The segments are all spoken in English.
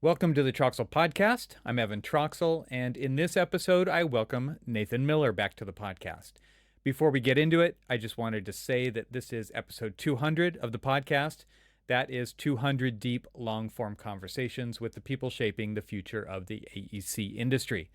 Welcome to the Troxel Podcast. I'm Evan Troxel, and in this episode, I welcome Nathan Miller back to the podcast. Before we get into it, I just wanted to say that this is episode 200 of the podcast. That is 200 deep, long-form conversations with the people shaping the future of the AEC industry.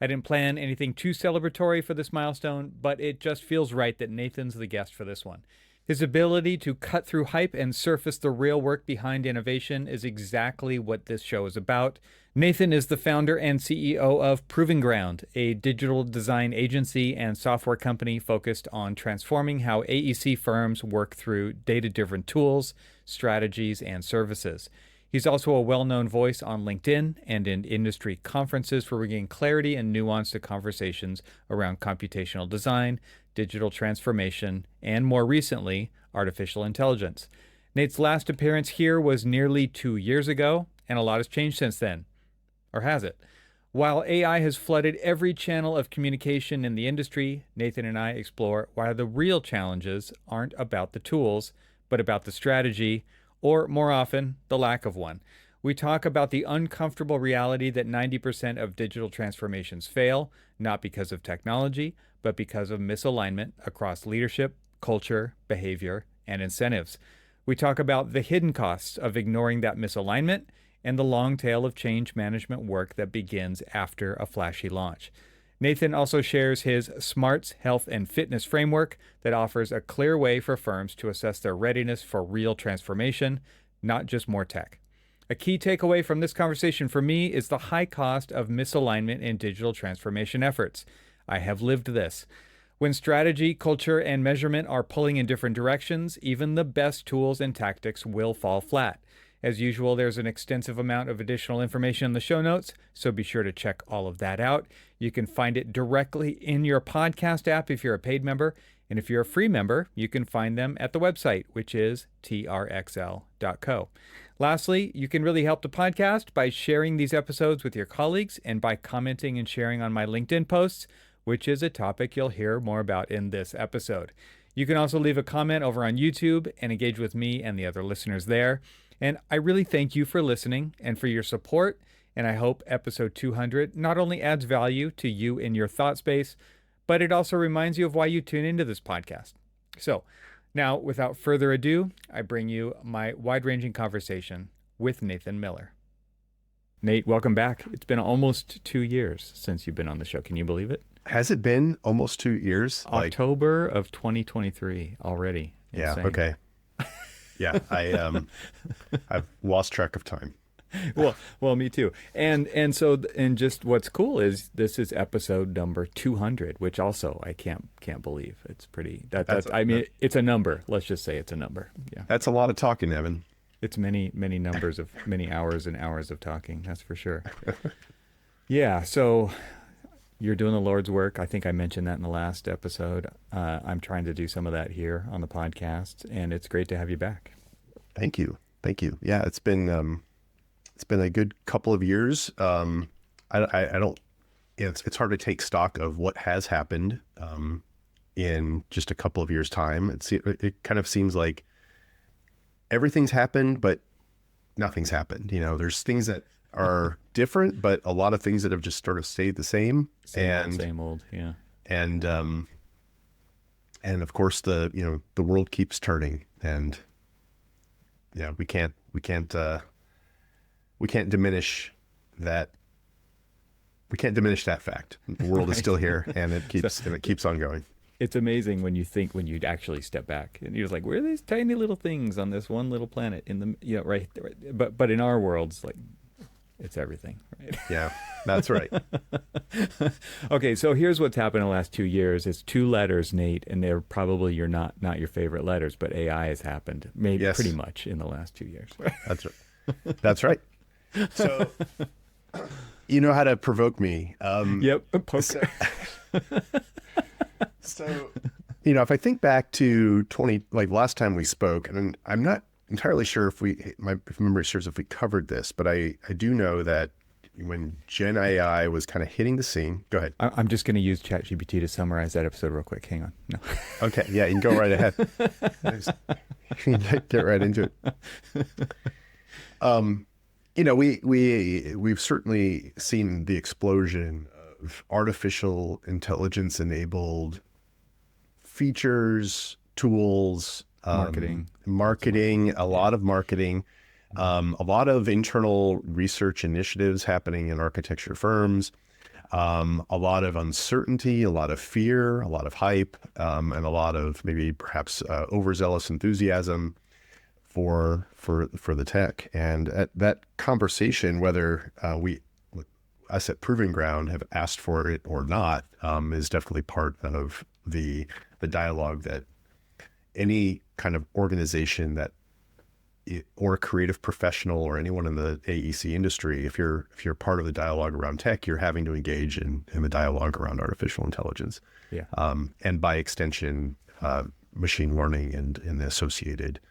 I didn't plan anything too celebratory for this milestone, but it just feels right that Nathan's the guest for this one. His ability to cut through hype and surface the real work behind innovation is exactly what this show is about. Nathan is the founder and CEO of Proving Ground, a digital design agency and software company focused on transforming how AEC firms work through data-driven tools, strategies, and services. He's also a well-known voice on LinkedIn and in industry conferences for bringing clarity and nuance to conversations around computational design, digital transformation, and more recently, artificial intelligence. Nate's last appearance here was nearly 2 years ago, and a lot has changed since then. Or has it? While AI has flooded every channel of communication in the industry, Nathan and I explore why the real challenges aren't about the tools, but about the strategy, or more often, the lack of one. We talk about the uncomfortable reality that 90% of digital transformations fail, not because of technology, but because of misalignment across leadership, culture, behavior, and incentives. We talk about the hidden costs of ignoring that misalignment and the long tail of change management work that begins after a flashy launch. Nathan also shares his SMARTS health and fitness framework that offers a clear way for firms to assess their readiness for real transformation, not just more tech. A key takeaway from this conversation for me is the high cost of misalignment in digital transformation efforts. I have lived this. When strategy, culture, and measurement are pulling in different directions, even the best tools and tactics will fall flat. As usual, there's an extensive amount of additional information in the show notes, so be sure to check all of that out. You can find it directly in your podcast app if you're a paid member, and if you're a free member, you can find them at the website, which is trxl.co. Lastly, you can really help the podcast by sharing these episodes with your colleagues and by commenting and sharing on my LinkedIn posts, which is a topic you'll hear more about in this episode. You can also leave a comment over on YouTube and engage with me and the other listeners there. And I really thank you for listening and for your support. And I hope episode 200 not only adds value to you in your thought space, but it also reminds you of why you tune into this podcast. So now, without further ado, I bring you my wide-ranging conversation with Nathan Miller. Nate, welcome back. It's been almost 2 years since you've been on the show. Can you believe it? Has it been almost 2 years? October of 2023 already. Yeah. Insane. Okay. Yeah. I've lost track of time. Well, me too. And just what's cool is this is episode number 200, which also I can't believe. It's pretty. It's a number. Let's just say it's a number. Yeah. That's a lot of talking, Evan. It's many numbers of many hours and hours of talking. That's for sure. Yeah. So you're doing the Lord's work. I think I mentioned that in the last episode. I'm trying to do some of that here on the podcast, and it's great to have you back. Thank you. Yeah, it's been a good couple of years. I don't. It's hard to take stock of what has happened in just a couple of years' time. It kind of seems like everything's happened, but nothing's happened. There's things that are different, but a lot of things that have just sort of stayed the same. Same old, yeah. And of course the world keeps turning, and yeah, we can't diminish that. We can't diminish that fact. The world is still here, and it keeps on going. It's amazing when you actually step back and you're just like, where are these tiny little things on this one little planet in the, right. But in our worlds, like, it's everything, right? Yeah, that's right. Okay, so here's what's happened in the last 2 years. It's 2 letters, Nate, and they're probably not your favorite letters, but AI has happened pretty much in the last 2 years. That's right. That's right. So you know how to provoke me. Yep, poke. So, if I think back to last time we spoke, and I'm not entirely sure if memory serves, if we covered this, but I do know that when Gen AI was kind of hitting the scene. Go ahead. I'm just going to use ChatGPT to summarize that episode real quick. Hang on. No. Okay. Yeah, you can go right ahead. Get right into it. we've certainly seen the explosion of artificial intelligence enabled features, tools, marketing, a lot of marketing, a lot of internal research initiatives happening in architecture firms, a lot of uncertainty, a lot of fear, a lot of hype, and a lot of maybe perhaps overzealous enthusiasm for the tech. And at that conversation, whether us at Proving Ground have asked for it or not, is definitely part of the dialogue that any kind of organization or a creative professional or anyone in the AEC industry, if you're part of the dialogue around tech, you're having to engage in the dialogue around artificial intelligence. Yeah. And by extension, machine learning and the associated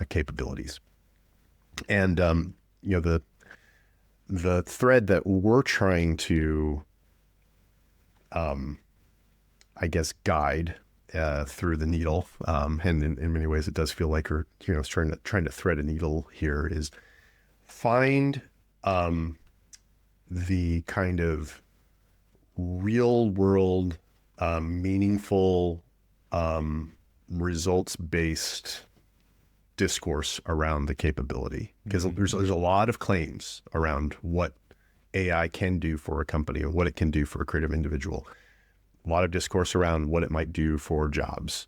capabilities. And the thread that we're trying to, I guess, guide through the needle, and in many ways it does feel like we're trying to thread a needle here, is find the kind of real world, meaningful, results based discourse around the capability, because there's a lot of claims around what AI can do for a company and what it can do for a creative individual. A lot of discourse around what it might do for jobs,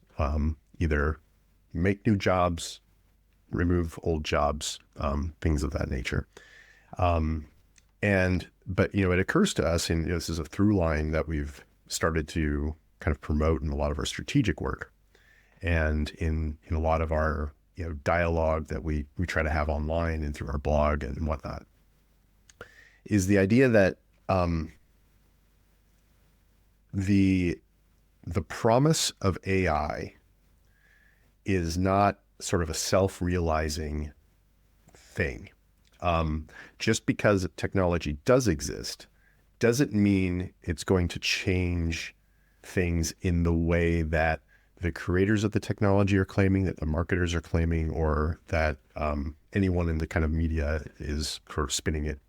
either make new jobs, remove old jobs, things of that nature. But it occurs to us, and this is a through line that we've started to kind of promote in a lot of our strategic work, and in a lot of our dialogue that we try to have online and through our blog and whatnot, is the idea that the promise of AI is not sort of a self-realizing thing. Just because technology does exist doesn't mean it's going to change things in the way that the creators of the technology are claiming, that the marketers are claiming, or that anyone in the kind of media is sort of spinning it.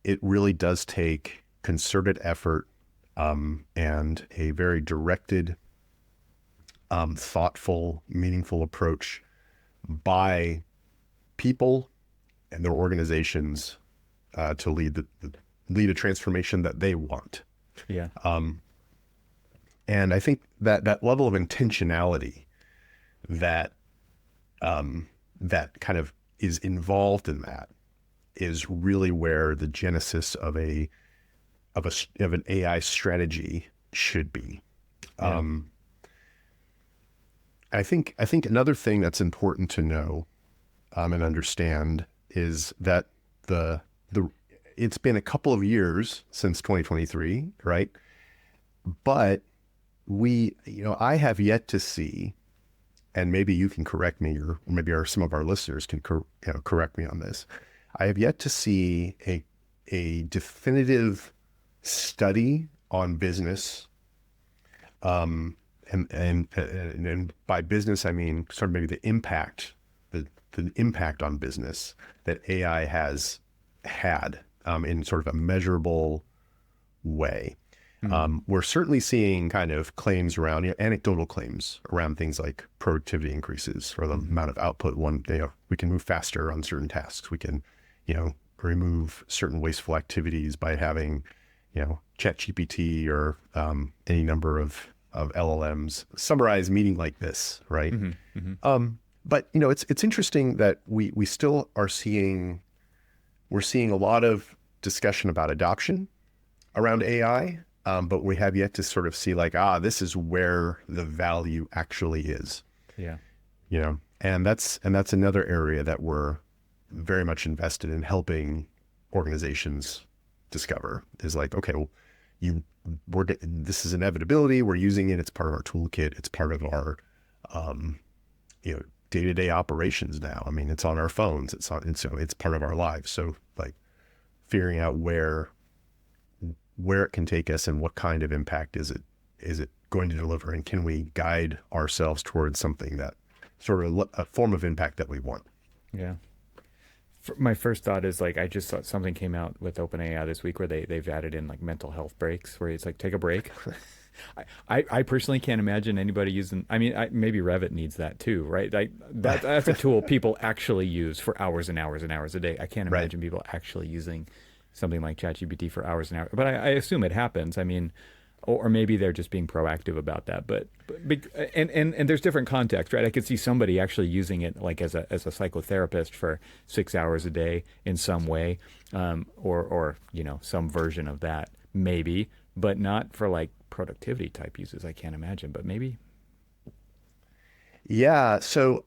It really does take concerted effort and a very directed, thoughtful, meaningful approach by people and their organizations to lead a transformation that they want. Yeah. And I think that level of intentionality that kind of is involved in that is really where the genesis of an AI strategy should be. Yeah. I think another thing that's important to know and understand is that it's been a couple of years since 2023, right? But I have yet to see, and maybe you can correct me, or maybe some of our listeners can correct me on this. I have yet to see a definitive study on business, and by business I mean sort of maybe the impact on business that AI has had in sort of a measurable way. We're certainly seeing kind of claims around, anecdotal claims around things like productivity increases or the amount of output. We can move faster on certain tasks. We can, remove certain wasteful activities by having, ChatGPT or any number of LLMs summarize meaning like this, right? But it's interesting that we still are seeing a lot of discussion about adoption around AI. But we have yet to sort of see this is where the value actually is. Yeah. And that's another area that we're very much invested in helping organizations discover, is okay, well, this is inevitability. We're using it. It's part of our toolkit. It's part of our, day-to-day operations now. I mean, it's on our phones. So it's part of our lives. So figuring out where it can take us and what kind of impact is it going to deliver, and can we guide ourselves towards something that sort of a form of impact that we want. Yeah. My first thought is like I just saw something came out with OpenAI this week where they've added in like mental health breaks where it's like take a break. I personally can't imagine anybody using. I mean, maybe Revit needs that too, right? Like that's a tool people actually use for hours and hours and hours a day. I can't Right. imagine people actually using something like ChatGPT for hours and hours. But I assume it happens. I mean, or maybe they're just being proactive about that. And there's different context, right? I could see somebody actually using it like as a psychotherapist for 6 hours a day in some way, or some version of that maybe, but not for like productivity type uses. I can't imagine, but maybe. Yeah. So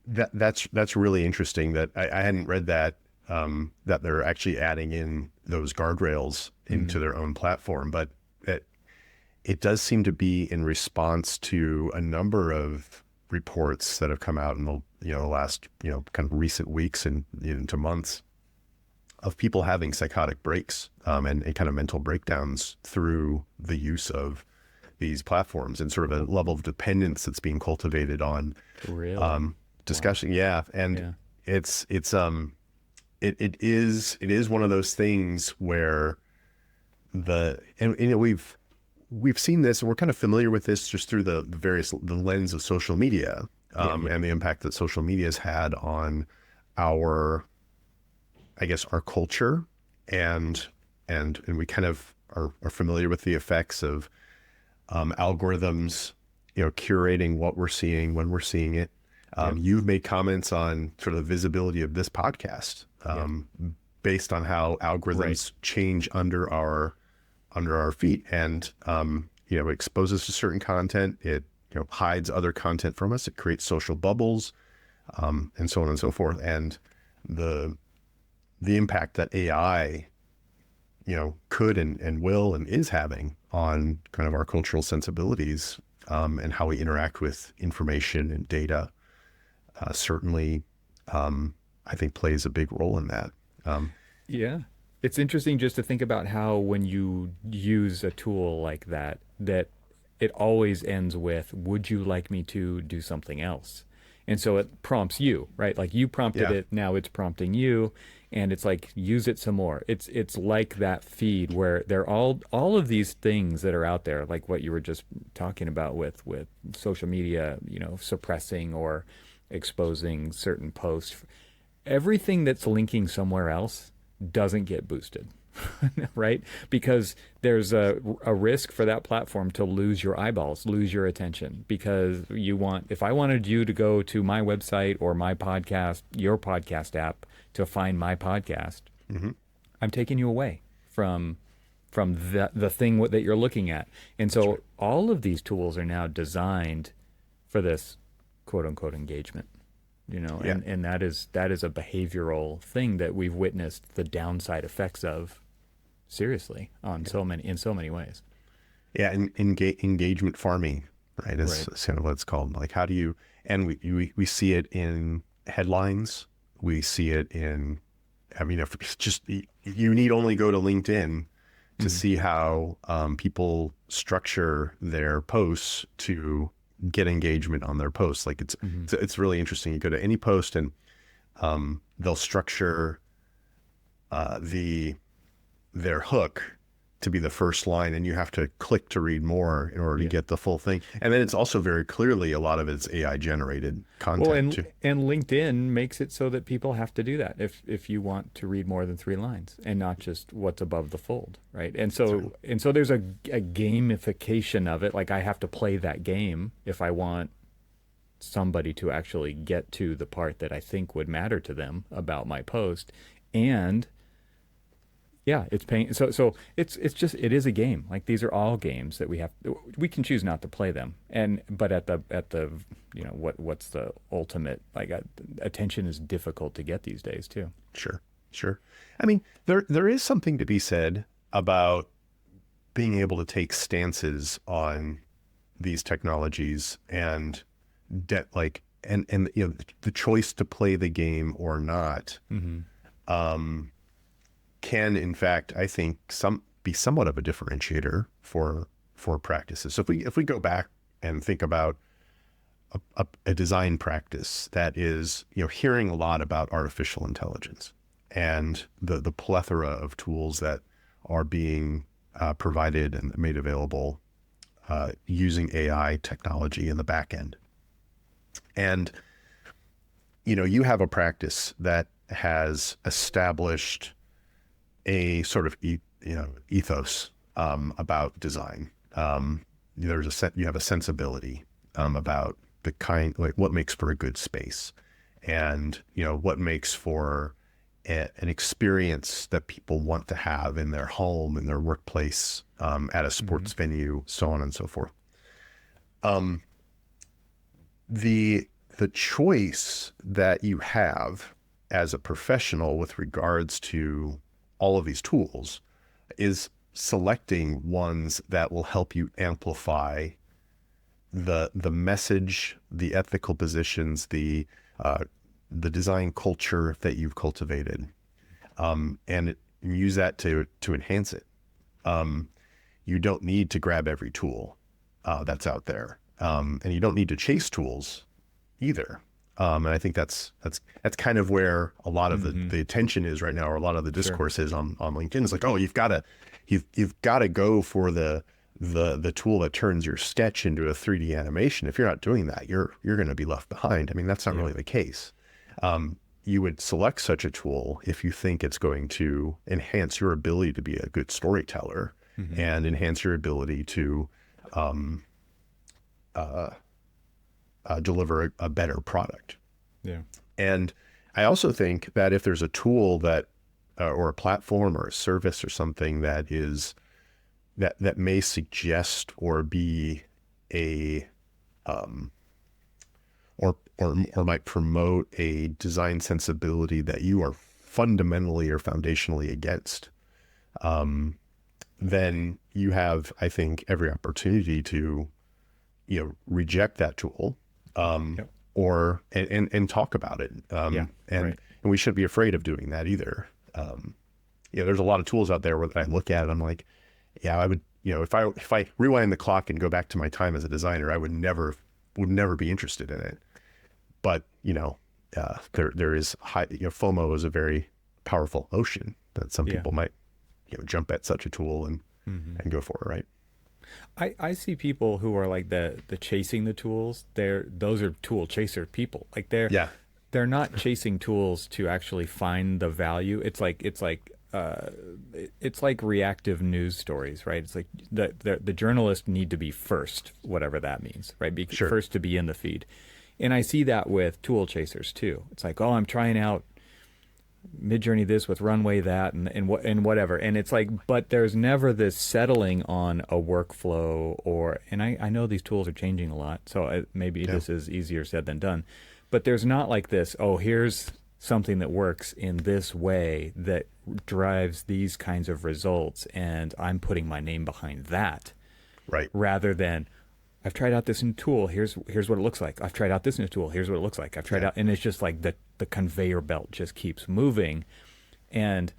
that's really interesting that I hadn't read that that they're actually adding in those guardrails into their own platform, but it does seem to be in response to a number of reports that have come out in the last kind of recent weeks and into months of people having psychotic breaks and kind of mental breakdowns through the use of these platforms and sort of a level of dependence that's being cultivated on discussion. Wow. Yeah. And it is one of those things where we've seen this and we're kind of familiar with this just through the lens of social media and the impact that social media has had on our culture and we kind of are familiar with the effects of algorithms, curating what we're seeing when we're seeing it. You've made comments on sort of the visibility of this podcast based on how algorithms change under our feet and, it exposes to certain content. It, hides other content from us. It creates social bubbles, and so on and so forth. And the impact that AI, could and will and is having on kind of our cultural sensibilities, and how we interact with information and data, certainly, I think plays a big role in that. Yeah. It's interesting just to think about how when you use a tool like that it always ends with, would you like me to do something else? And so it prompts you, right? Like you prompted it, now it's prompting you, and it's like, use it some more. It's like that feed where they're all of these things that are out there, like what you were just talking about with social media, suppressing or exposing certain posts. Everything that's linking somewhere else doesn't get boosted, right? Because there's a risk for that platform to lose your eyeballs, lose your attention, because if I wanted you to go to my website or my podcast, your podcast app to find my podcast, I'm taking you away from the thing that you're looking at. And so all of these tools are now designed for this quote unquote engagement. And that is a behavioral thing that we've witnessed the downside effects of seriously in so many ways. Yeah. And engagement farming, right? Is kind of what it's called. Like, how do you, and we see it in headlines. We see it in, if it's just, you need only go to LinkedIn to see how people structure their posts to get engagement on their posts. Like it's really interesting. You go to any post and they'll structure their hook to be the first line, and you have to click to read more in order to get the full thing. And then it's also very clearly a lot of it's AI generated content too. And LinkedIn makes it so that people have to do that if you want to read more than 3 lines and not just what's above the fold, right? And so there's a gamification of it. Like I have to play that game if I want somebody to actually get to the part that I think would matter to them about my post. And it's paying. So it is a game. Like these are all games that we can choose not to play them. But at the what's the ultimate, like attention is difficult to get these days too. Sure. I mean, there is something to be said about being able to take stances on these technologies and the choice to play the game or not. Can in fact, I think, be somewhat of a differentiator for practices. So if we go back and think about a design practice that is, hearing a lot about artificial intelligence, and the plethora of tools that are being provided and made available using AI technology in the back end. And, you have a practice that has established a sort of, ethos about design. You have a sensibility about the kind, like what makes for a good space, and what makes for an experience that people want to have in their home, in their workplace, at a sports venue, so on and so forth. The choice that you have as a professional with regards to all of these tools is selecting ones that will help you amplify the message, the ethical positions, the design culture that you've cultivated, and use that to enhance it. You don't need to grab every tool that's out there, and you don't need to chase tools either. And I think that's kind of where a lot of the attention is right now, or a lot of the discourse is on LinkedIn. It's like, oh, you've got to go for the tool that turns your sketch into a 3D animation. If you're not doing that, you're going to be left behind. I mean, that's not really the case. You would select such a tool if you think it's going to enhance your ability to be a good storyteller and enhance your ability to deliver a better product. Yeah. And I also think that if there's a tool that, or a platform or a service or something that is, that may suggest or be a, or might promote a design sensibility that you are fundamentally or foundationally against, then you have, I think, every opportunity to, reject that tool, or and talk about it. And we shouldn't be afraid of doing that either. There's a lot of tools out there where I look at it, I'm like, I would, if I rewind the clock and go back to my time as a designer, I would never be interested in it. But there is high, FOMO is a very powerful emotion that some people might, jump at such a tool and go for it, right? I see people who are like the chasing the tools. Those are tool chaser people. Like they're not chasing tools to actually find the value. It's like reactive news stories, right? It's like the journalists need to be first, whatever that means, right? First to be in the feed. And I see that with tool chasers too. It's like, oh, I'm trying out Midjourney this with Runway that and whatever. And it's like, but there's never this settling on a workflow and I know these tools are changing a lot, so maybe this is easier said than done. But there's not like this, oh, here's something that works in this way that drives these kinds of results, and I'm putting my name behind that. Right. Rather than, I've tried out this new tool, here's what it looks like. I've tried out this new tool, here's what it looks like. I've tried out, and it's just like the conveyor belt just keeps moving. And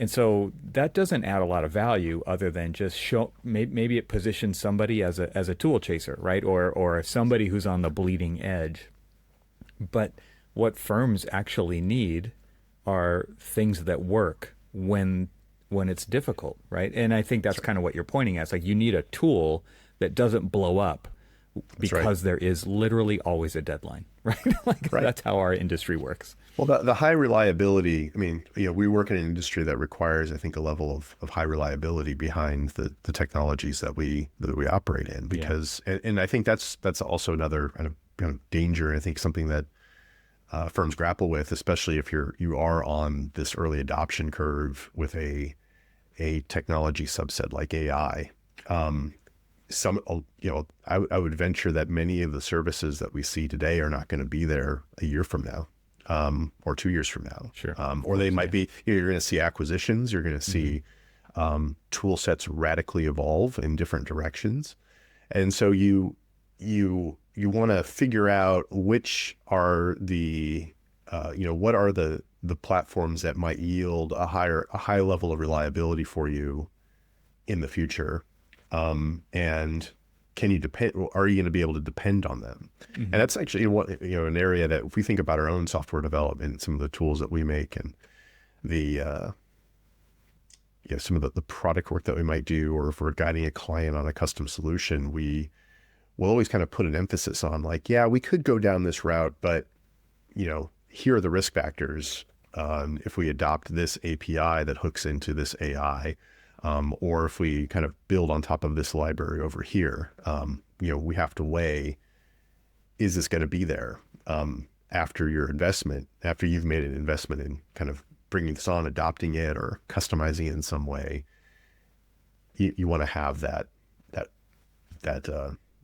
so that doesn't add a lot of value other than just show, maybe it positions somebody as a tool chaser, right? Or somebody who's on the bleeding edge. But what firms actually need are things that work when it's difficult, right? And I think that's kind of what you're pointing at. It's like you need a tool that doesn't blow up because there is literally always a deadline, right? That's how our industry works. Well, the high reliability, I mean, we work in an industry that requires, I think, a level of high reliability behind the technologies that we operate in, because, and I think that's also another kind of danger. I think something that firms grapple with, especially if you are on this early adoption curve with a technology subset like AI. I would venture that many of the services that we see today are not going to be there a year from now, or 2 years from now. Sure. Or they might be. You're going to see acquisitions. You're going to see tool sets radically evolve in different directions, and so you want to figure out which are the what are the platforms that might yield a high level of reliability for you in the future. And can you are you going to be able to depend on them? And that's actually an area that if we think about our own software development, some of the tools that we make, and the some of the product work that we might do, or if we're guiding a client on a custom solution, we will always kind of put an emphasis on like, yeah, we could go down this route, but here are the risk factors if we adopt this API that hooks into this AI, or if we kind of build on top of this library over here. We have to weigh, is this going to be there after your investment, after you've made an investment in kind of bringing this on, adopting it, or customizing it in some way. You want to have that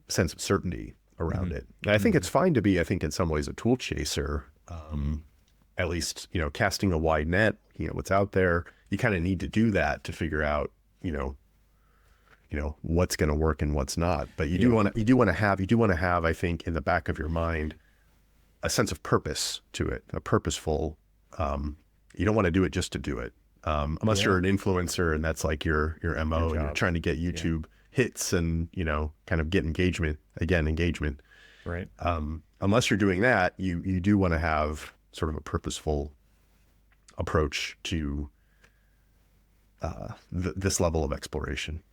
sense of certainty around it. And I think it's fine to be, I think in some ways, a tool chaser, at least, casting a wide net, what's out there. You kind of need to do that to figure out, what's going to work and what's not. But you do want to have, I think, in the back of your mind, a sense of purpose to it, a purposeful, you don't want to do it just to do it. Unless you're an influencer and that's like your MO, and you're trying to get YouTube hits and, kind of get engagement. Right. Unless you're doing that, you do want to have sort of a purposeful approach to this level of exploration.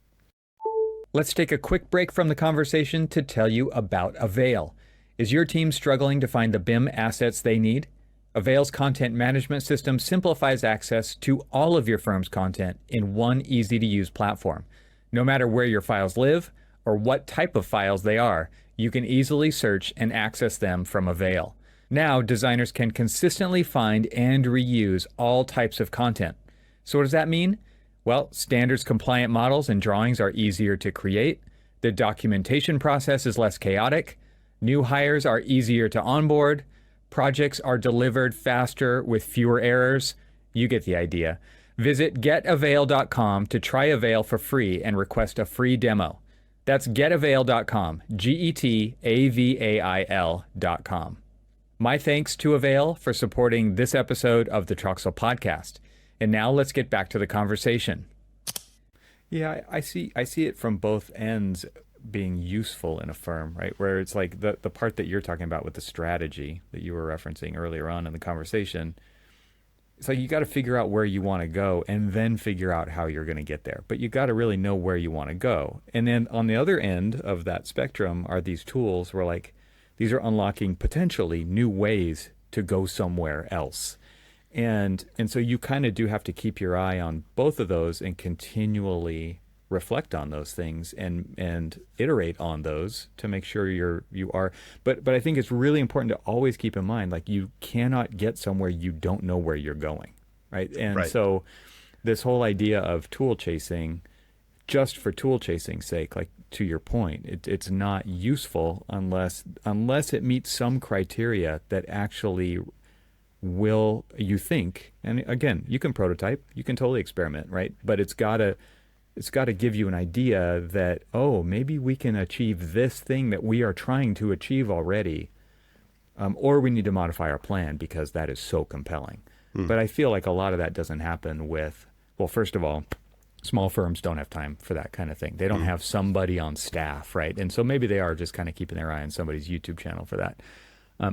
Let's take a quick break from the conversation to tell you about AVAIL. Is your team struggling to find the BIM assets they need? AVAIL's content management system simplifies access to all of your firm's content in one easy-to-use platform. No matter where your files live or what type of files they are, you can easily search and access them from AVAIL. Now, designers can consistently find and reuse all types of content. So what does that mean? Well, standards compliant models and drawings are easier to create. The documentation process is less chaotic. New hires are easier to onboard. Projects are delivered faster with fewer errors. You get the idea. Visit getavail.com to try AVAIL for free and request a free demo. That's getavail.com, GETAVAIL.com. My thanks to AVAIL for supporting this episode of the Troxel Podcast. And now let's get back to the conversation. Yeah, I see it from both ends being useful in a firm, right? Where it's like the part that you're talking about with the strategy that you were referencing earlier on in the conversation. It's like you got to figure out where you want to go and then figure out how you're going to get there. But you got to really know where you want to go. And then on the other end of that spectrum are these tools where like these are unlocking potentially new ways to go somewhere else. And so you kind of do have to keep your eye on both of those and continually reflect on those things and iterate on those to make sure you are. But I think it's really important to always keep in mind, like you cannot get somewhere you don't know where you're going, right? And so this whole idea of tool chasing, just for tool chasing's sake, like to your point, it's not useful unless it meets some criteria that actually will, you think, and again, you can prototype, you can totally experiment, right? But it's got to give you an idea that, oh, maybe we can achieve this thing that we are trying to achieve already, or we need to modify our plan because that is so compelling. But I feel like a lot of that doesn't happen with, well, first of all, small firms don't have time for that kind of thing. They don't have somebody on staff, right? And so maybe they are just kind of keeping their eye on somebody's YouTube channel for that.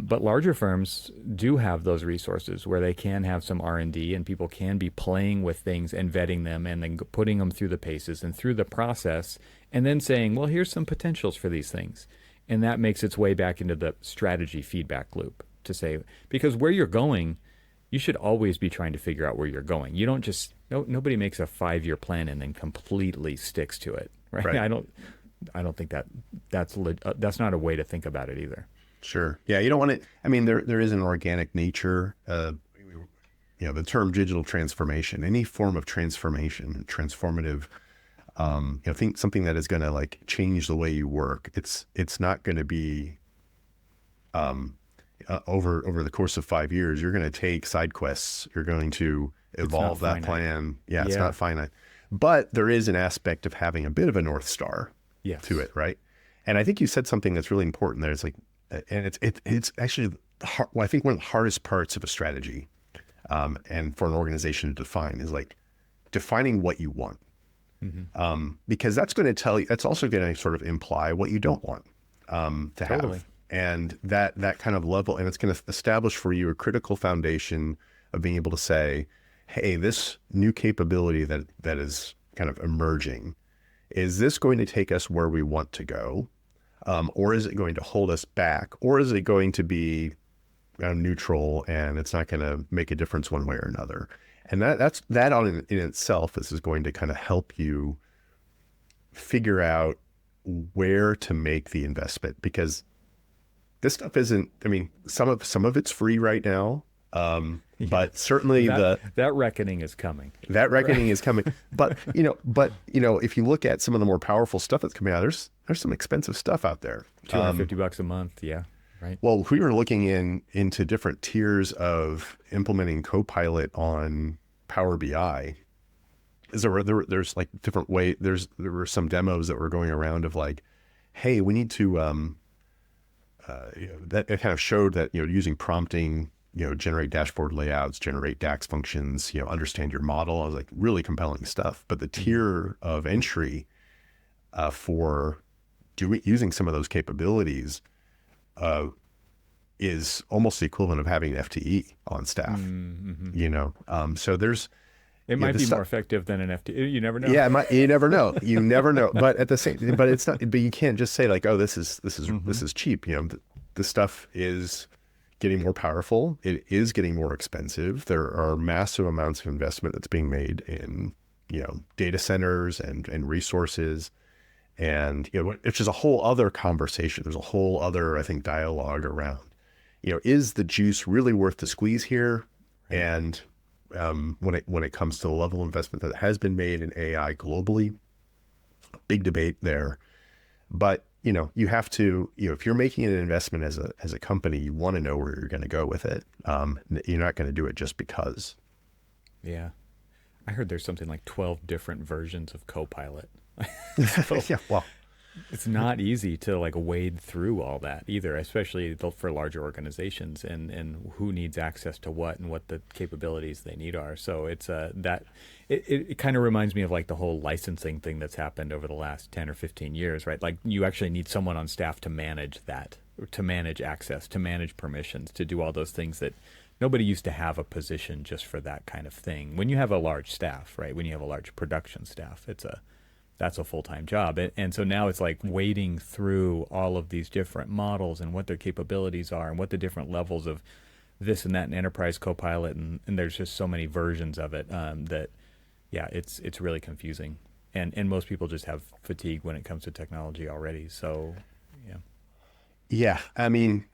But larger firms do have those resources where they can have some R&D and people can be playing with things and vetting them and then putting them through the paces and through the process and then saying, well, here's some potentials for these things. And that makes its way back into the strategy feedback loop to say, because where you're going, you should always be trying to figure out where you're going. You don't just, nobody makes a 5-year plan and then completely sticks to it, right? I don't think that's not a way to think about it either. Sure. Yeah, you don't want it. I mean, there is an organic nature. The term digital transformation, any form of transformation, transformative, think something that is going to like change the way you work. It's not going to be over the course of 5 years. You're going to take side quests. You're going to evolve that plan. Yeah, it's not finite. But there is an aspect of having a bit of a North Star to it, right? And I think you said something that's really important there. It's like, and it's actually, I think one of the hardest parts of a strategy, and for an organization to define, is like defining what you want, because that's going to tell you. That's also going to sort of imply what you don't want to have, and that kind of level, and it's going to establish for you a critical foundation of being able to say, hey, this new capability that is kind of emerging, is this going to take us where we want to go? Or is it going to hold us back? Or is it going to be neutral and it's not going to make a difference one way or another? And that in itself is going to kind of help you figure out where to make the investment, because this stuff isn't, I mean, some of it's free right now. But certainly that reckoning is coming. That reckoning is coming. But if you look at some of the more powerful stuff that's coming out, there's some expensive stuff out there. $250 a month. Yeah. Right. Well, we were looking into different tiers of implementing Copilot on Power BI. There's like different way. There were some demos that were going around of like, hey, we need to that it kind of showed that using prompting, generate dashboard layouts, generate DAX functions, understand your model. I was like, really compelling stuff. But the tier of entry for using some of those capabilities is almost the equivalent of having an FTE on staff. So there's, it might be more effective than an FTE. You never know. Yeah, you never know. You never know. But at the same, but it's not. But you can't just say like, oh, this is cheap. This stuff is getting more powerful. It is getting more expensive. There are massive amounts of investment that's being made in data centers and resources, and which is a whole other conversation. There's a whole other, I think, dialogue around is the juice really worth the squeeze here? And when it comes to the level of investment that has been made in AI globally, big debate there. But you have to, if you're making an investment as a company, you want to know where you're going to go with it. You're not going to do it just because. Yeah, I heard there's something like 12 different versions of Copilot. Yeah, well, it's not easy to like wade through all that either, especially for larger organizations and who needs access to what and what the capabilities they need are. So it's it kind of reminds me of like the whole licensing thing that's happened over the last 10 or 15 years, right? Like you actually need someone on staff to manage that, to manage access, to manage permissions, to do all those things that nobody used to have a position just for that kind of thing. When you have a large staff, right? When you have a large production staff, that's a full-time job. And so now it's like wading through all of these different models and what their capabilities are and what the different levels of this and that in Enterprise Copilot. And there's just so many versions of it that, yeah, it's really confusing. And most people just have fatigue when it comes to technology already. So, yeah. Yeah. I mean,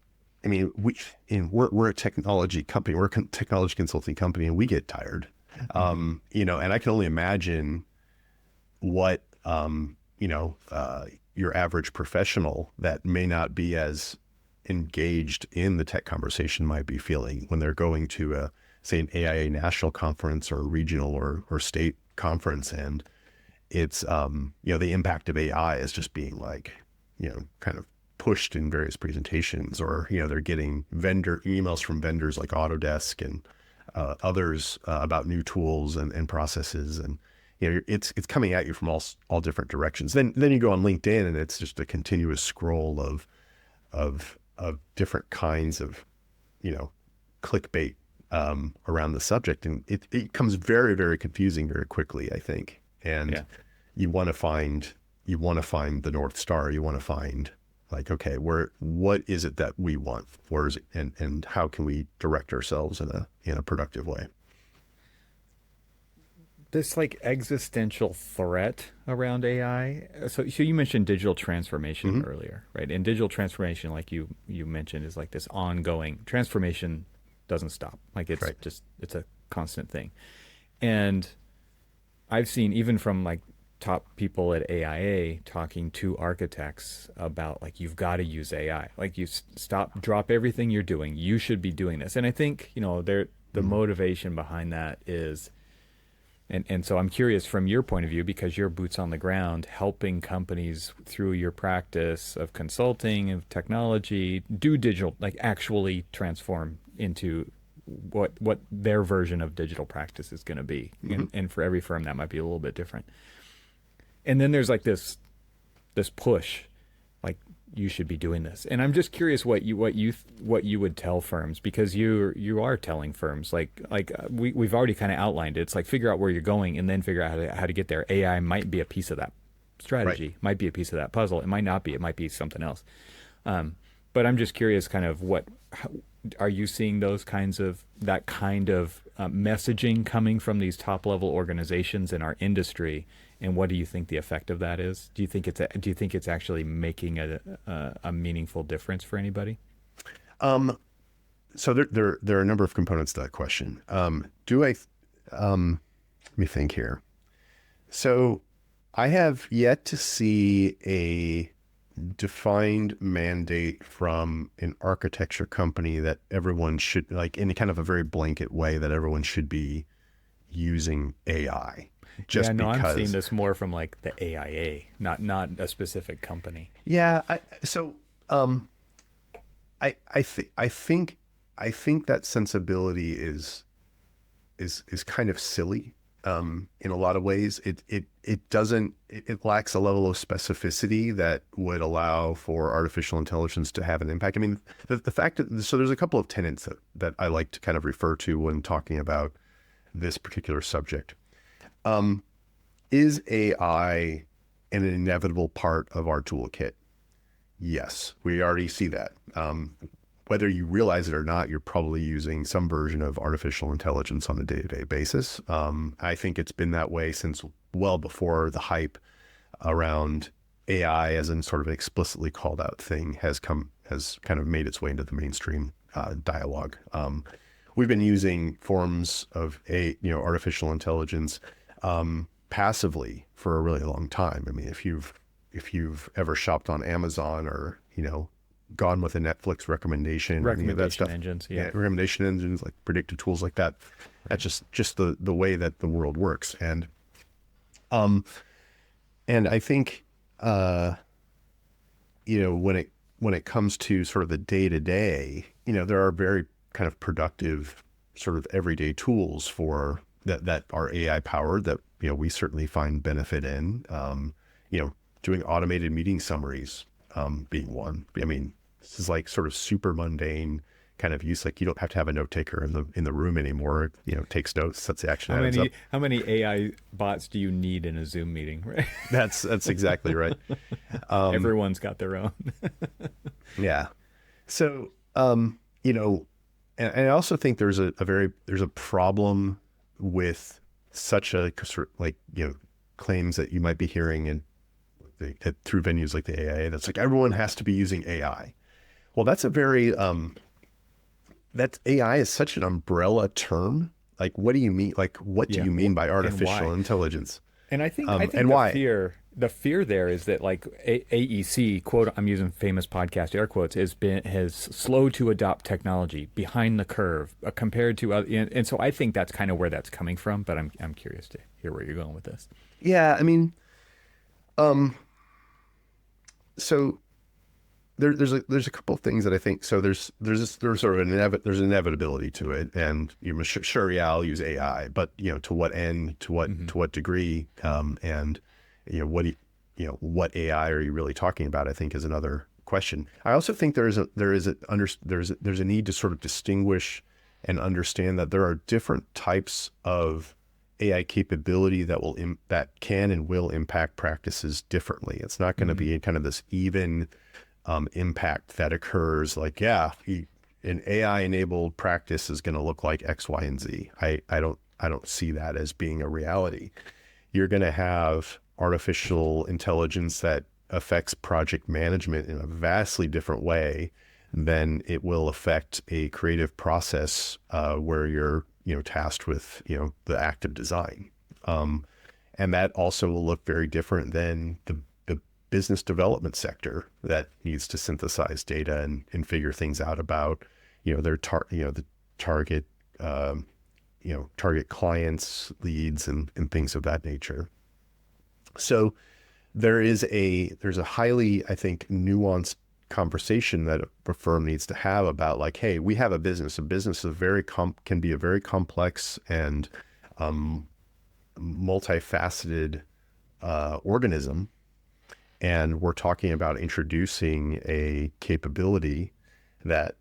we're a technology company. We're a technology consulting company, and we get tired. And I can only imagine what your average professional that may not be as engaged in the tech conversation might be feeling when they're going to say an AIA national conference or regional or state conference, and it's the impact of AI is just being like kind of pushed in various presentations, or they're getting vendor emails from vendors like Autodesk and others about new tools and processes, and it's coming at you from all different directions. Then you go on LinkedIn and it's just a continuous scroll of different kinds of clickbait around the subject, and it becomes very, very confusing very quickly, I think. And you want to find the North Star. You want to find like, okay, what is it that we want? Where is it, and how can we direct ourselves in a productive way? This like existential threat around AI. So you mentioned digital transformation earlier, right? And digital transformation, like you mentioned, is like this ongoing transformation, doesn't stop. Like it's it's a constant thing. And I've seen even from like top people at AIA talking to architects about like, you've got to use AI. Like you drop everything you're doing. You should be doing this. And I think, the motivation behind that is, and so I'm curious from your point of view, because you're boots on the ground, helping companies through your practice of consulting, of technology, do digital, like actually transform into what their version of digital practice is going to be. And for every firm, that might be a little bit different. And then there's like this push, like you should be doing this. And I'm just curious what you would tell firms, because you are telling firms we've already kind of outlined it. It's like figure out where you're going and then figure out how to get there. AI might be a piece of that strategy, Right. might be a piece of that puzzle. It might not be. It might be something else. But I'm just curious, kind of how, are you seeing that kind of messaging coming from these top level organizations in our industry, and what do you think the effect of that is? Do you think it's actually making a meaningful difference for anybody? So there are a number of components to that question. Let me think here. So I have yet to see a defined mandate from an architecture company that everyone should, like, in kind of a very blanket way, that everyone should be using AI. Just Yeah, no, I'm seeing because. this more from like the AIA, not a specific company. Yeah. I think that sensibility is kind of silly. In a lot of ways, it lacks a level of specificity that would allow for artificial intelligence to have an impact. I mean, the fact that, so there's a couple of tenets that I like to kind of refer to when talking about this particular subject. Is AI an inevitable part of our toolkit? Yes, we already see that. Whether you realize it or not, you're probably using some version of artificial intelligence on a day-to-day basis. I think it's been that way since well before the hype around AI as in sort of an explicitly called out thing has kind of made its way into the mainstream dialogue. We've been using forms of artificial intelligence passively for a really long time. I mean, if you've ever shopped on Amazon or gone with a Netflix recommendation or any of that stuff, engines, recommendation engines, like predictive tools like that, that's just the way that the world works. And I think when it comes to sort of the day to day, there are very kind of productive sort of everyday tools for that are AI powered that we certainly find benefit in. Doing automated meeting summaries being one. I mean, this is like sort of super mundane kind of use. Like, you don't have to have a note taker in the room anymore. Takes notes, sets the action items up. How many AI bots do you need in a Zoom meeting? Right? That's exactly right. Everyone's got their own. Yeah. So, and I also think there's a problem with such a sort of like, claims that you might be hearing through venues like the AIA. That's like, everyone has to be using AI. Well, that's a very, that AI is such an umbrella term. Like, what do you mean? Like, what do you mean by artificial intelligence? And I think and why? The fear there is that, like, AEC, quote, I'm using famous podcast air quotes, has slow to adopt technology, behind the curve compared to other, and so I think that's kind of where that's coming from. But I'm curious to hear where you're going with this. Yeah, I mean, so there's a couple of things that I think. So there's sort of there's an inevitability to it, and sure, yeah, I'll use AI, but to what end, to what degree, and what AI are you really talking about? I think is another question. I also think there's a need to sort of distinguish and understand that there are different types of AI capability that can and will impact practices differently. It's not going to be kind of this even impact that occurs. Like, yeah, an AI enabled practice is going to look like X, Y, and Z. I don't see that as being a reality. You're going to have artificial intelligence that affects project management in a vastly different way than it will affect a creative process where you're tasked with the act of design, and that also will look very different than the business development sector that needs to synthesize data and figure things out about their target clients, leads, and things of that nature. So there's a highly, I think, nuanced conversation that a firm needs to have about, like, hey, we have a business. A business is can be a very complex and multifaceted organism, And we're talking about introducing a capability that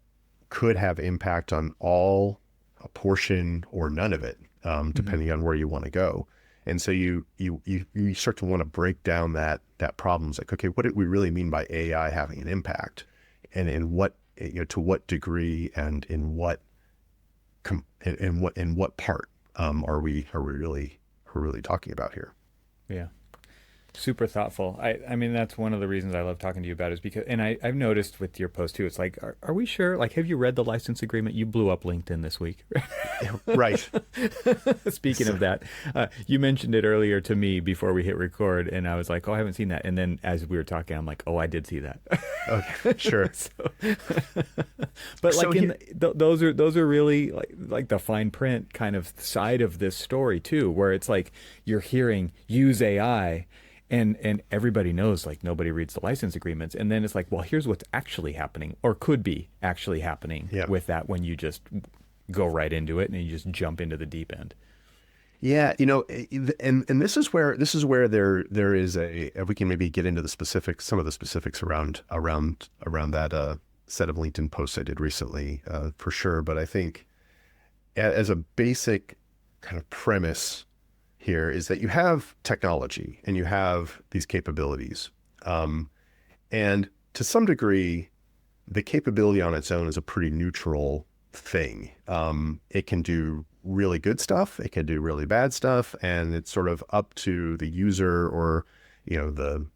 could have impact on all, a portion, or none of it, depending on where you want to go. And so you start to want to break down that problem. It's like, okay, what do we really mean by AI having an impact, and in what, to what degree, and in what part are we really talking about here? Yeah. Super thoughtful. I mean, that's one of the reasons I love talking to you about it, is because, and I've noticed with your post too, it's like, are we sure? Like, have you read the license agreement? You blew up LinkedIn this week. Right. Speaking of that, you mentioned it earlier to me before we hit record, and I was like, oh, I haven't seen that. And then as we were talking, I'm like, oh, I did see that. Okay, sure. But like, those are really like the fine print kind of side of this story too, where it's like you're hearing use AI. And everybody knows, like, nobody reads the license agreements. And then it's like, well, here's what's actually happening, or could be actually happening with that, when you just go right into it and you just jump into the deep end. Yeah, and this is where there is we can maybe get into some of the specifics around that set of LinkedIn posts I did recently, for sure. But I think as a basic kind of premise here is that you have technology and you have these capabilities. And to some degree, the capability on its own is a pretty neutral thing. It can do really good stuff, it can do really bad stuff, and it's sort of up to the user, or, the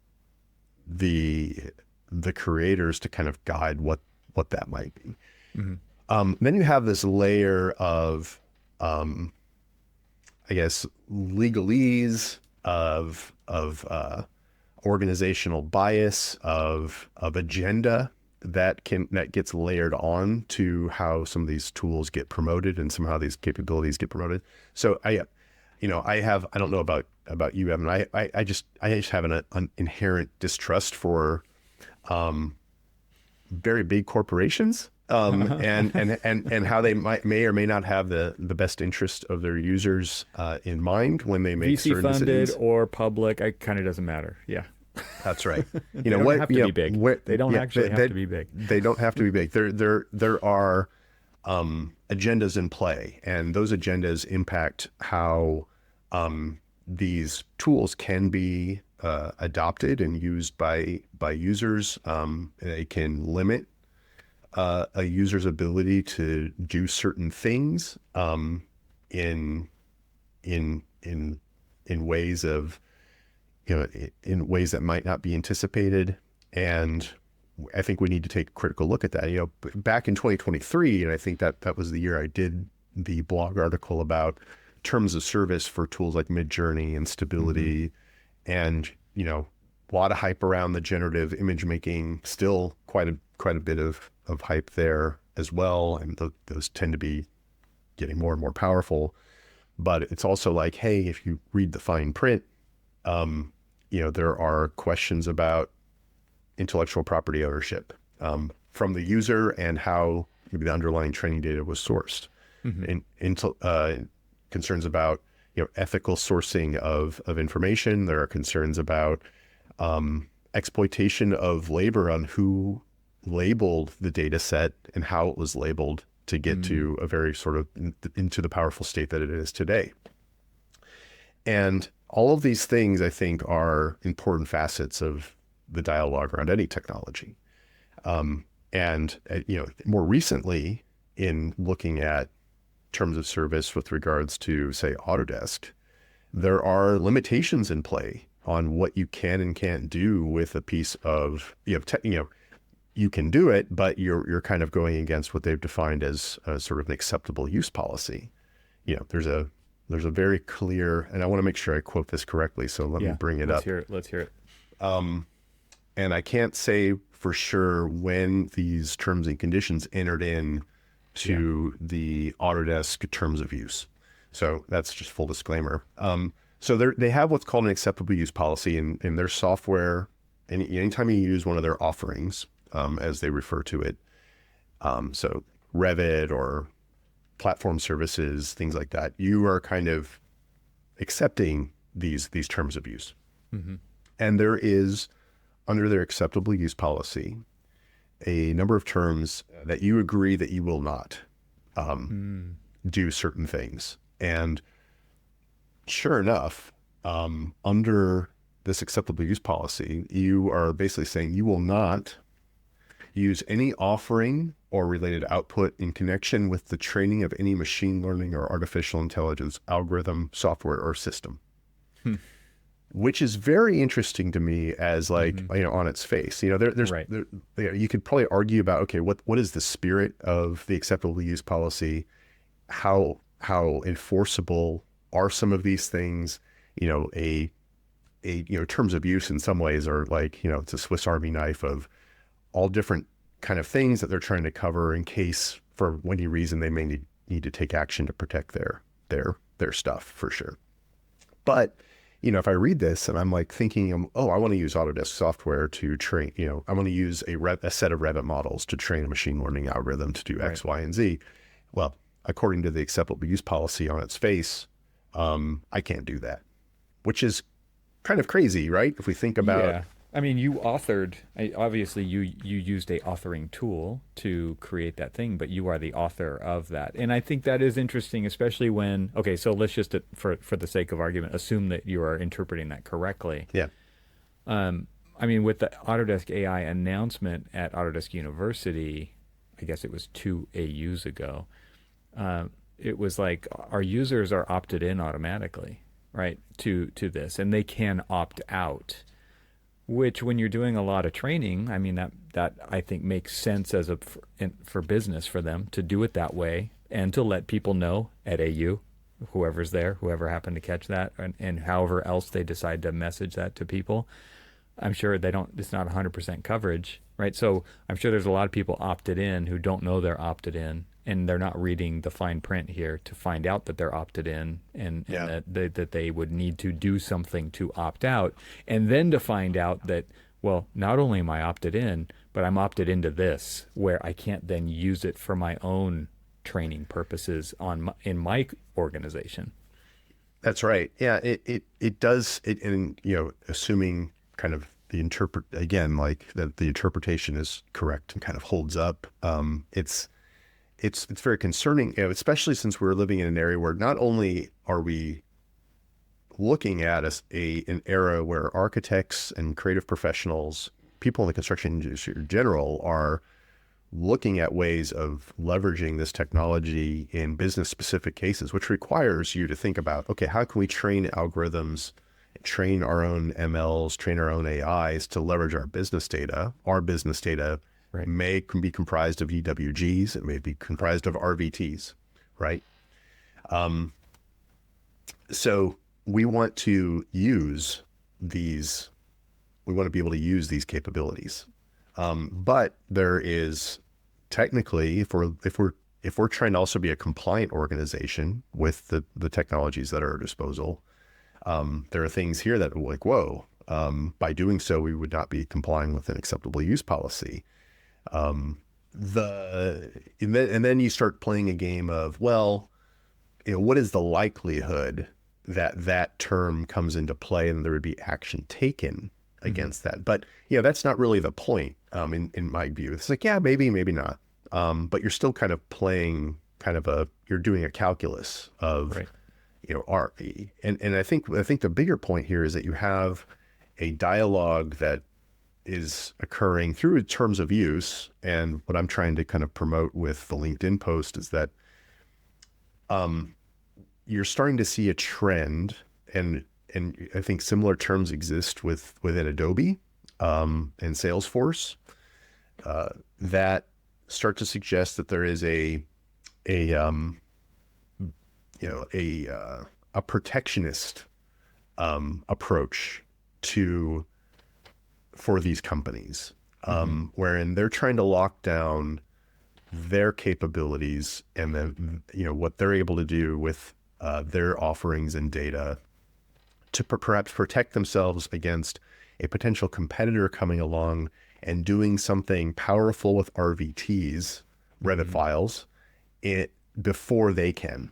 creators to kind of guide what that might be. Then you have this layer of, I guess, legalese, of organizational bias, of agenda that gets layered on to how some of these tools get promoted and somehow these capabilities get promoted. So I don't know about you, Evan. I just have an inherent distrust for very big corporations. And how they may or may not have the best interest of their users in mind when they make VC certain funded decisions. or public, it kind of doesn't matter. Yeah, that's right. They don't have to be big. They don't actually have to be big. They don't have to be big. There are agendas in play, and those agendas impact how these tools can be adopted and used by users. They can limit a user's ability to do certain things in ways of, in ways that might not be anticipated. And I think we need to take a critical look at that. Back in 2023, and I think that was the year I did the blog article about terms of service for tools like Midjourney and Stability, and a lot of hype around the generative image making, still quite a bit of hype there as well, and those tend to be getting more and more powerful. But it's also like, hey, if you read the fine print, there are questions about intellectual property ownership from the user, and how maybe the underlying training data was sourced, and concerns about ethical sourcing of information. There are concerns about exploitation of labor on who labeled the data set and how it was labeled to get to a very sort of into the powerful state that it is today. And all of these things, I think, are important facets of the dialogue around any technology. And more recently, in looking at terms of service with regards to, say, Autodesk, there are limitations in play on what you can and can't do with a piece of, you can do it, but you're kind of going against what they've defined as a sort of an acceptable use policy. There's a very clear, and I want to make sure I quote this correctly, so let me bring it up. Let's hear it. And I can't say for sure when these terms and conditions entered in to the Autodesk terms of use. So that's just full disclaimer. So they have what's called an acceptable use policy in their software. And anytime you use one of their offerings, as they refer to it, so Revit or platform services, things like that, you are kind of accepting these terms of use. And there is under their acceptable use policy a number of terms that you agree that you will not do certain things. And sure enough, under this acceptable use policy, you are basically saying you will not use any offering or related output in connection with the training of any machine learning or artificial intelligence algorithm, software, or system. Which is very interesting to me as like, on its face. There's Right. You could probably argue about, okay, what is the spirit of the acceptable use policy? How enforceable are some of these things? Terms of use in some ways are like, it's a Swiss Army knife of all different kind of things that they're trying to cover in case for any reason they may need to take action to protect their stuff, for sure. But, if I read this and I'm like thinking, I want to use Autodesk software to train, I want to use a set of Revit models to train a machine learning algorithm to do X, Y, and Z. Well, according to the acceptable use policy on its face, I can't do that, which is kind of crazy, right? If we think about... Yeah. I mean, you authored, obviously you used a authoring tool to create that thing, but you are the author of that. And I think that is interesting, especially when, okay, so let's just, for the sake of argument, assume that you are interpreting that correctly. Yeah. I mean, with the Autodesk AI announcement at Autodesk University, I guess it was 2 AUs ago, it was like our users are opted in automatically, right, to this, and they can opt out. Which, when you're doing a lot of training, I mean, that I think makes sense for business for them to do it that way and to let people know at AU, whoever's there, whoever happened to catch that, and however else they decide to message that to people. I'm sure it's not 100% coverage, right? So I'm sure there's a lot of people opted in who don't know they're opted in, and they're not reading the fine print here to find out that they're opted in, and that they would need to do something to opt out, and then to find out that, well, not only am I opted in, but I'm opted into this, where I can't then use it for my own training purposes in my organization. That's right. Yeah, it does. And assuming kind of like that the interpretation is correct and kind of holds up. It's very concerning, especially since we're living in an area where not only are we looking at an era where architects and creative professionals, people in the construction industry in general, are looking at ways of leveraging this technology in business-specific cases, which requires you to think about, okay, how can we train algorithms, train our own MLs, train our own AIs to leverage our business data? Our business data can be comprised of EWGs. It may be comprised of RVTs, right? So we want to use these. We want to be able to use these capabilities. But there is technically, if we're trying to also be a compliant organization with the technologies that are at our disposal, there are things here that are like, whoa, by doing so, we would not be complying with an acceptable use policy. And then you start playing a game of, well, what is the likelihood that term comes into play and there would be action taken against that? But that's not really the point. In my view, it's like, yeah, maybe not. But you're still kind of playing you're doing a calculus of, RE. And I think the bigger point here is that you have a dialogue that is occurring through terms of use. And what I'm trying to kind of promote with the LinkedIn post is that you're starting to see a trend, and I think similar terms exist within Adobe and Salesforce that start to suggest that there is a protectionist approach for these companies, wherein they're trying to lock down their capabilities and then what they're able to do with their offerings and data to perhaps protect themselves against a potential competitor coming along and doing something powerful with RVTs, Revit files, before they can.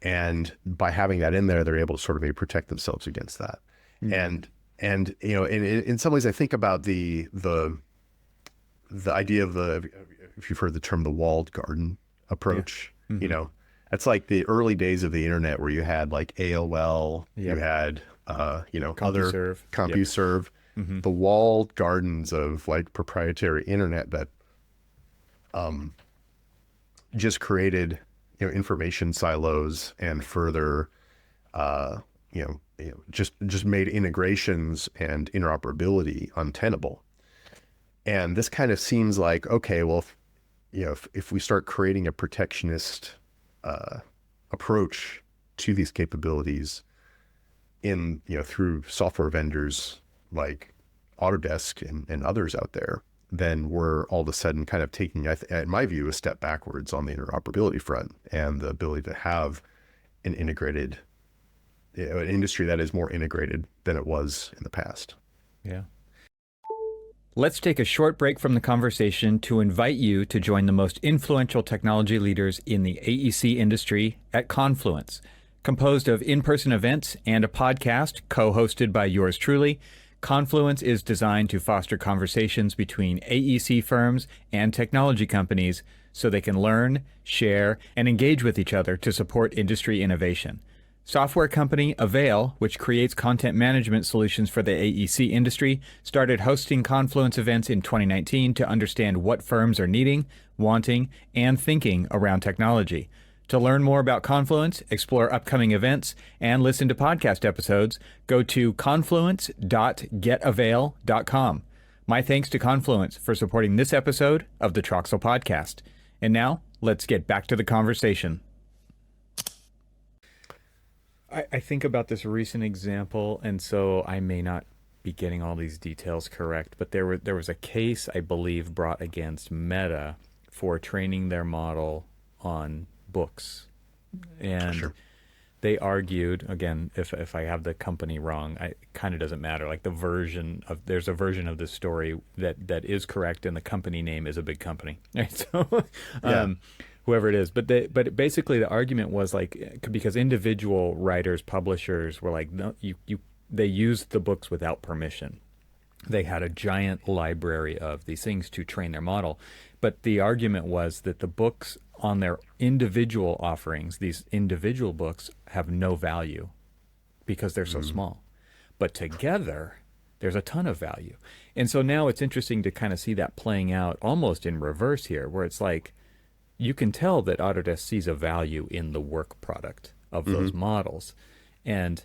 And by having that in there, they're able to sort of protect themselves against that. And And, in some ways I think about the idea of if you've heard the term, the walled garden approach, Yeah. Mm-hmm. That's like the early days of the internet where you had like AOL, you had, CompuServe. CompuServe, Mm-hmm. the walled gardens of like proprietary internet that just created, information silos and further, just made integrations and interoperability untenable. And this kind of seems like, okay, well, if we start creating a protectionist approach to these capabilities through software vendors like Autodesk and others out there, then we're all of a sudden kind of taking, in my view, a step backwards on the interoperability front and the ability to have an integrated, an industry that is more integrated than it was in the past. Yeah. Let's take a short break from the conversation to invite you to join the most influential technology leaders in the AEC industry at Confluence. Composed of in-person events and a podcast co-hosted by yours truly, Confluence is designed to foster conversations between AEC firms and technology companies so they can learn, share, and engage with each other to support industry innovation. Software company AVAIL, which creates content management solutions for the AEC industry, started hosting Confluence events in 2019 to understand what firms are needing, wanting, and thinking around technology. To learn more about Confluence, explore upcoming events, and listen to podcast episodes, go to confluence.getavail.com. My thanks to Confluence for supporting this episode of the Troxel Podcast. And now, let's get back to the conversation. I think about this recent example, and so I may not be getting all these details correct, but there was a case, I believe, brought against Meta for training their model on books. And Sure. They argued, again, if I have the company wrong, it kind of doesn't matter. Like there's a version of this story that is correct, and the company name is a big company. Right? So, Yeah. whoever it is, but basically the argument was like, because individual writers, publishers were like, no, they used the books without permission. They had a giant library of these things to train their model. But the argument was that the books on their individual offerings, these individual books, have no value because they're so small. But together, there's a ton of value. And so now it's interesting to kind of see that playing out almost in reverse here, where it's like, you can tell that Autodesk sees a value in the work product of those models. And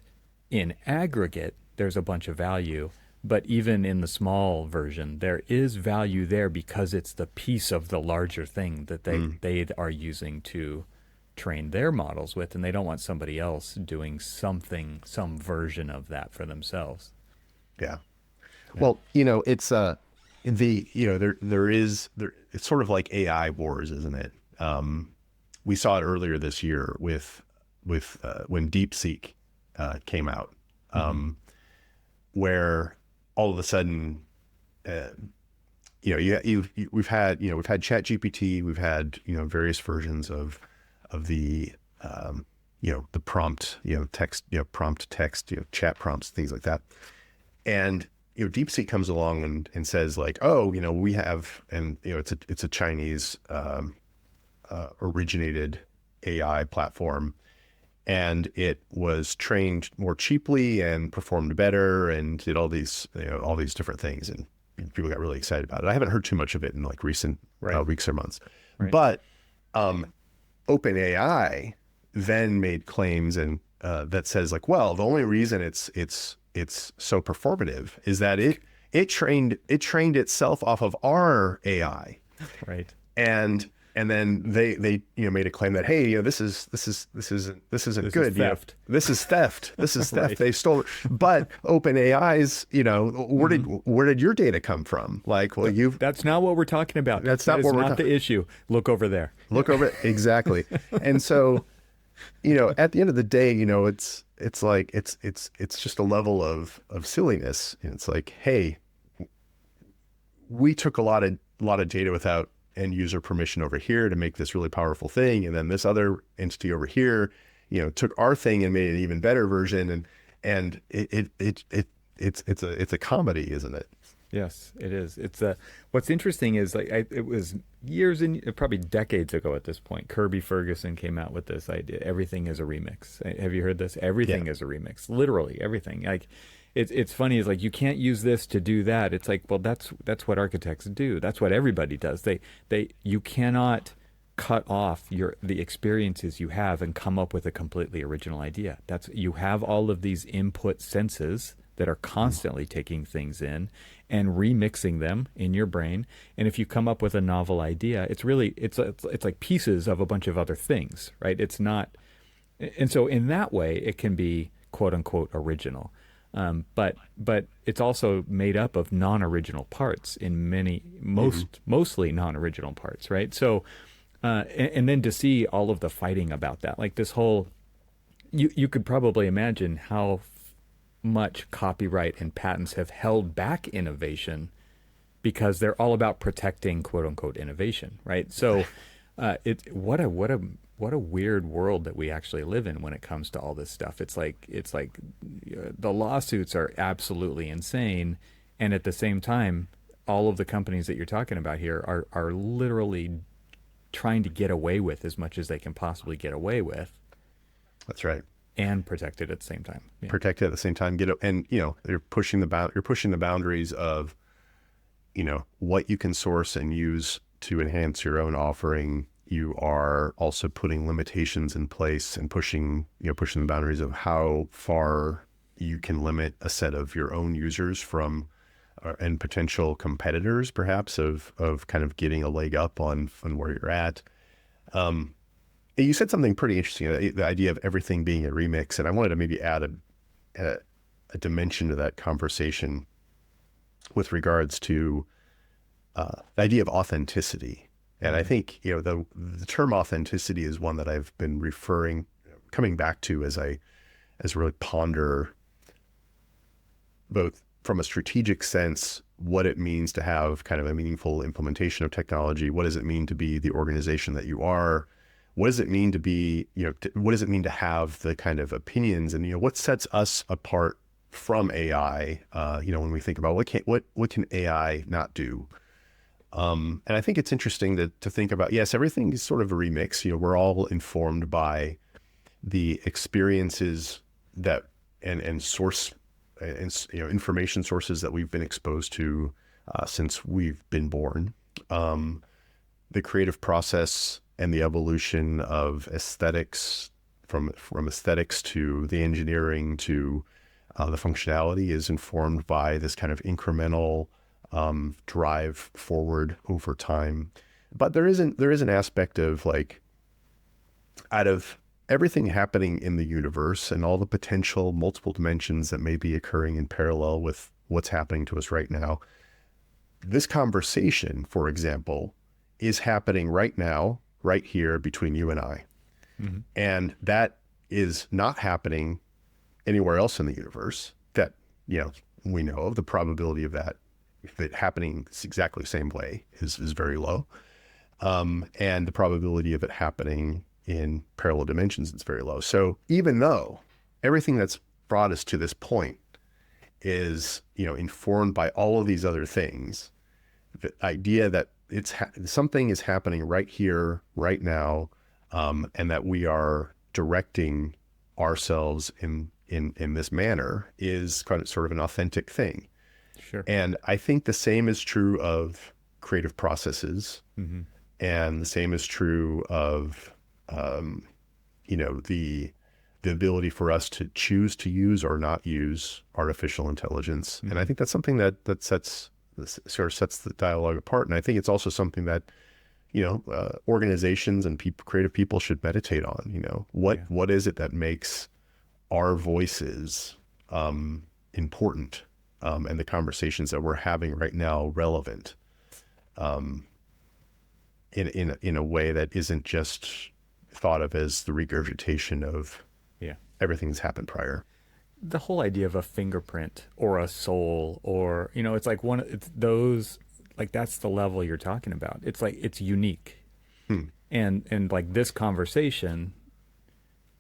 in aggregate, there's a bunch of value. But even in the small version, there is value there because it's the piece of the larger thing that they are using to train their models with, and they don't want somebody else doing some version of that for themselves. Yeah. Well, it's it's sort of like AI wars, isn't it? We saw it earlier this year with when DeepSeek came out, where all of a sudden, we've had ChatGPT, we've had various versions of the the prompt text prompt text chat prompts, things like that, and DeepSeek comes along and says like, oh, we have, and it's a Chinese originated AI platform, and it was trained more cheaply and performed better and did all these different things, and people got really excited about it. I haven't heard too much of it in like recent weeks or months, but OpenAI then made claims and that says like, well, the only reason it's so performative is that it trained itself off of our AI, right? And then they made a claim that, hey, this isn't good. Theft. This is theft. This is theft. Right. They stole it. But OpenAI's, where did your data come from? Like, well, that's not what we're talking about. That's not what we're the issue. Look over there. Look over it. Exactly. And so, at the end of the day, it's like it's just a level of silliness. And it's like, hey, we took a lot of data without end user permission over here to make this really powerful thing, and then this other entity over here, took our thing and made an even better version, and it it's a comedy, isn't it? Yes, it is. It's what's interesting is like it was years and probably decades ago at this point. Kirby Ferguson came out with this idea. Everything is a remix. Have you heard this? Yeah, Everything is a remix. Literally everything. Like it's funny. Is like you can't use this to do that. It's like, well, that's what architects do. That's what everybody does. You cannot cut off the experiences you have and come up with a completely original idea. That's you have all of these input senses that are constantly taking things in and remixing them in your brain. And if you come up with a novel idea, it's like pieces of a bunch of other things, right? It's not, and so in that way, it can be quote unquote original. But it's also made up of non-original parts in mostly non-original parts, right? So, and then to see all of the fighting about that, like this whole, you could probably imagine how much copyright and patents have held back innovation because they're all about protecting quote unquote innovation, right? So what a weird world that we actually live in when it comes to all this stuff. It's like the lawsuits are absolutely insane, and at the same time, all of the companies that you're talking about here are literally trying to get away with as much as they can possibly get away with. that's right. And protect it at the same time. Yeah. Protect it at the same time. And you're pushing the boundaries of, what you can source and use to enhance your own offering. You are also putting limitations in place and pushing the boundaries of how far you can limit a set of your own users from and potential competitors, perhaps of kind of getting a leg up on where you're at. You said something pretty interesting, the idea of everything being a remix, and I wanted to maybe add a dimension to that conversation with regards to the idea of authenticity. And I think the term authenticity is one that I've been coming back to as really ponder both from a strategic sense what it means to have kind of a meaningful implementation of technology. What does it mean to be the organization that you are? What does it mean to be, what does it mean to have the kind of opinions and, what sets us apart from AI? When we think about what can AI not do? And I think it's interesting to think about, yes, everything is sort of a remix. We're all informed by the experiences that, and source and, information sources that we've been exposed to since we've been born. The creative process and the evolution of aesthetics, from aesthetics to the engineering to the functionality, is informed by this kind of incremental drive forward over time. But there is an aspect of, like, out of everything happening in the universe and all the potential multiple dimensions that may be occurring in parallel with what's happening to us right now, this conversation, for example, is happening right now, right here between you and I. Mm-hmm. And that is not happening anywhere else in the universe that, we know of. The probability of that, if it happening exactly the same way, is very low. And the probability of it happening in parallel dimensions is very low. So even though everything that's brought us to this point is, informed by all of these other things, the idea that something is happening right here, right now, and that we are directing ourselves in this manner is kind of sort of an authentic thing. Sure. And I think the same is true of creative processes, mm-hmm. and the same is true of, the ability for us to choose to use or not use artificial intelligence. Mm-hmm. And I think that's something that sets the dialogue apart. And I think it's also something that, organizations and creative people should meditate on. What is it that makes our voices important, and the conversations that we're having right now relevant, in a way that isn't just thought of as the regurgitation of everything that's happened prior. The whole idea of a fingerprint or a soul, or it's like it's those, like, that's the level you're talking about. It's like it's unique, and like this conversation,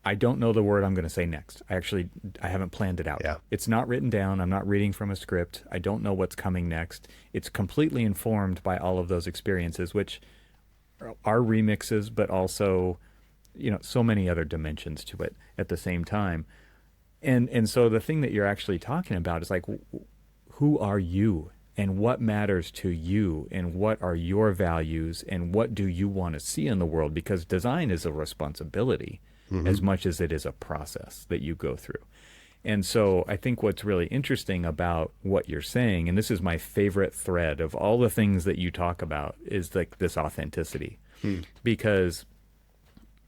I don't know the word I'm going to say next. I haven't planned it out. Yeah. It's not written down. I'm not reading from a script. I don't know what's coming next. It's completely informed by all of those experiences, which are remixes, but also, so many other dimensions to it at the same time. And so the thing that you're actually talking about is like, who are you and what matters to you and what are your values and what do you want to see in the world? Because design is a responsibility as much as it is a process that you go through. And so I think what's really interesting about what you're saying, and this is my favorite thread of all the things that you talk about, is like this authenticity. Because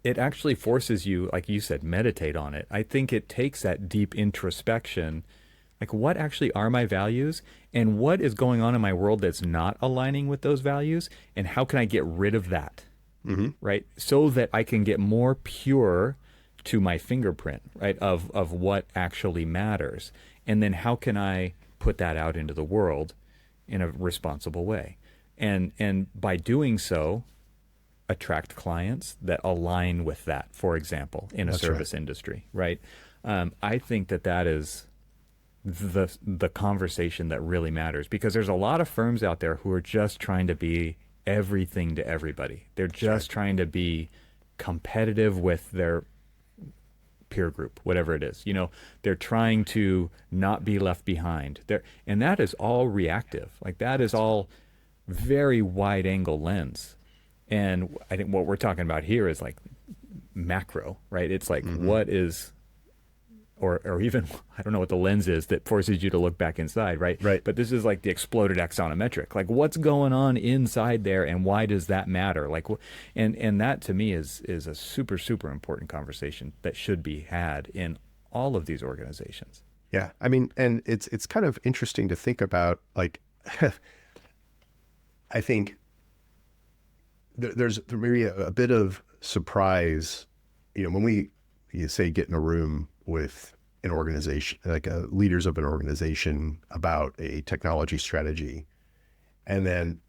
it actually forces you, like you said, meditate on it. I think it takes that deep introspection, like what actually are my values and what is going on in my world that's not aligning with those values, and how can I get rid of that, right? So that I can get more pure to my fingerprint, right, of what actually matters. And then how can I put that out into the world in a responsible way? And by doing so, attract clients that align with that, for example, in a service industry, right? I think that is the conversation that really matters, because there's a lot of firms out there who are just trying to be everything to everybody. They're just trying to be competitive with their peer group, whatever it is. They're trying to not be left behind. And that is all reactive. Like that is all very wide angle lens. And I think what we're talking about here is like macro, right? It's like what is, or even, I don't know what the lens is that forces you to look back inside, right? Right. But this is like the exploded axonometric. Like what's going on inside there and why does that matter? Like, and that to me is a super, super important conversation that should be had in all of these organizations. Yeah. I mean, and it's kind of interesting to think about, like, I think there's maybe a bit of surprise, when you say get in a room with an organization, like leaders of an organization about a technology strategy. And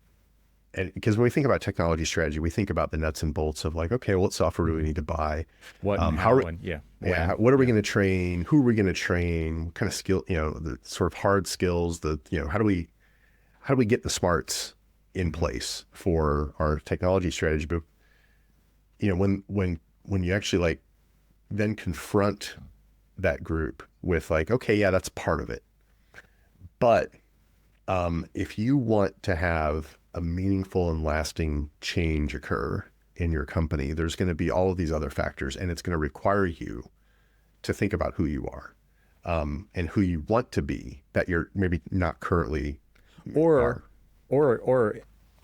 because when we think about technology strategy, we think about the nuts and bolts of like, okay, what software do we need to buy? What, and how, how, and what are we going to train? Who are we going to train? What kind of skill, the sort of hard skills, how do we get the smarts in place for our technology strategy? But, when you actually like then confront that group with like, okay, yeah, that's part of it. But if you want to have a meaningful and lasting change occur in your company, there's going to be all of these other factors, and it's going to require you to think about who you are and who you want to be that you're maybe not currently or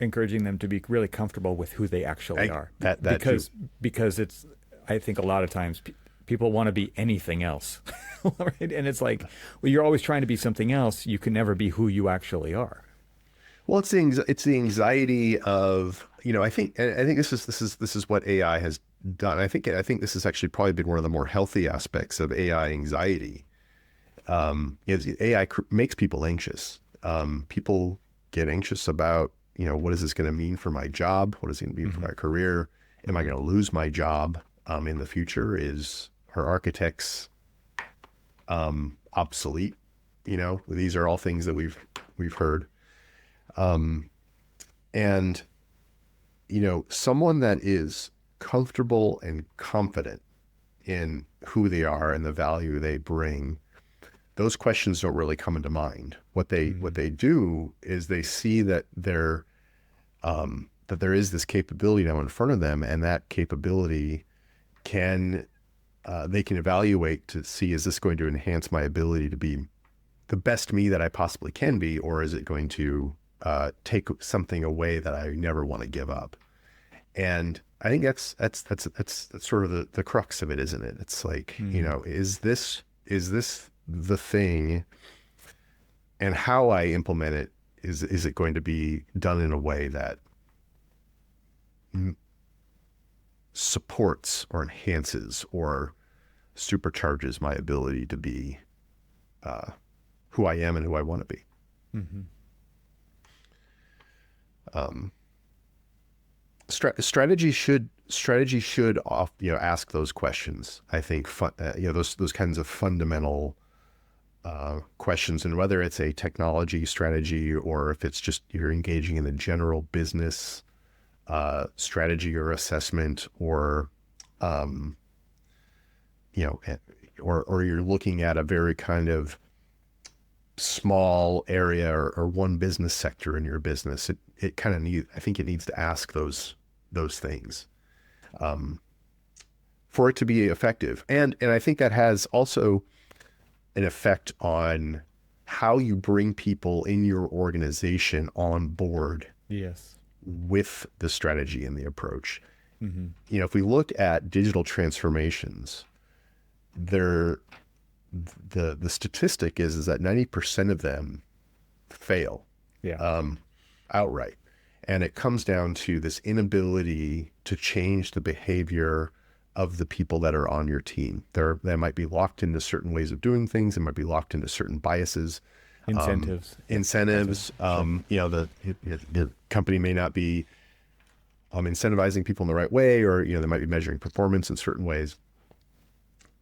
encouraging them to be really comfortable with who they actually are. Because it's, I think a lot of times people want to be anything else, right? And it's like, well, you're always trying to be something else. You can never be who you actually are. Well, it's the anxiety of, I think this is what AI has done. I think this has actually probably been one of the more healthy aspects of AI anxiety. Is AI makes people anxious. People get anxious about, what is this going to mean for my job? What is it going to mean for my career? Am I going to lose my job in the future? Is her architects obsolete? These are all things that we've heard. And someone that is comfortable and confident in who they are and the value they bring, those questions don't really come into mind. What they do is they see that there is this capability now in front of them, and that capability they can evaluate to see, is this going to enhance my ability to be the best me that I possibly can be, or is it going to take something away that I never want to give up? And I think that's sort of the crux of it, isn't it? It's like, is this the thing, and how I implement it, is it going to be done in a way that supports or enhances or supercharges my ability to be who I am and who I want to be. strategy should ask those questions. I think those kinds of fundamental questions, and whether it's a technology strategy or if it's just you're engaging in a general business strategy or assessment, or or you're looking at a very kind of small area or one business sector in your business, it kind of I think it needs to ask those things for it to be effective. And I think that has also an effect on how you bring people in your organization on board. Yes. With the strategy and the approach. Mm-hmm. If we look at digital transformations, the statistic is that 90% of them fail. Outright. And it comes down to this inability to change the behavior of the people that are on your team. They might be locked into certain ways of doing things. They might be locked into certain biases. Incentives. The company may not be incentivizing people in the right way, or they might be measuring performance in certain ways.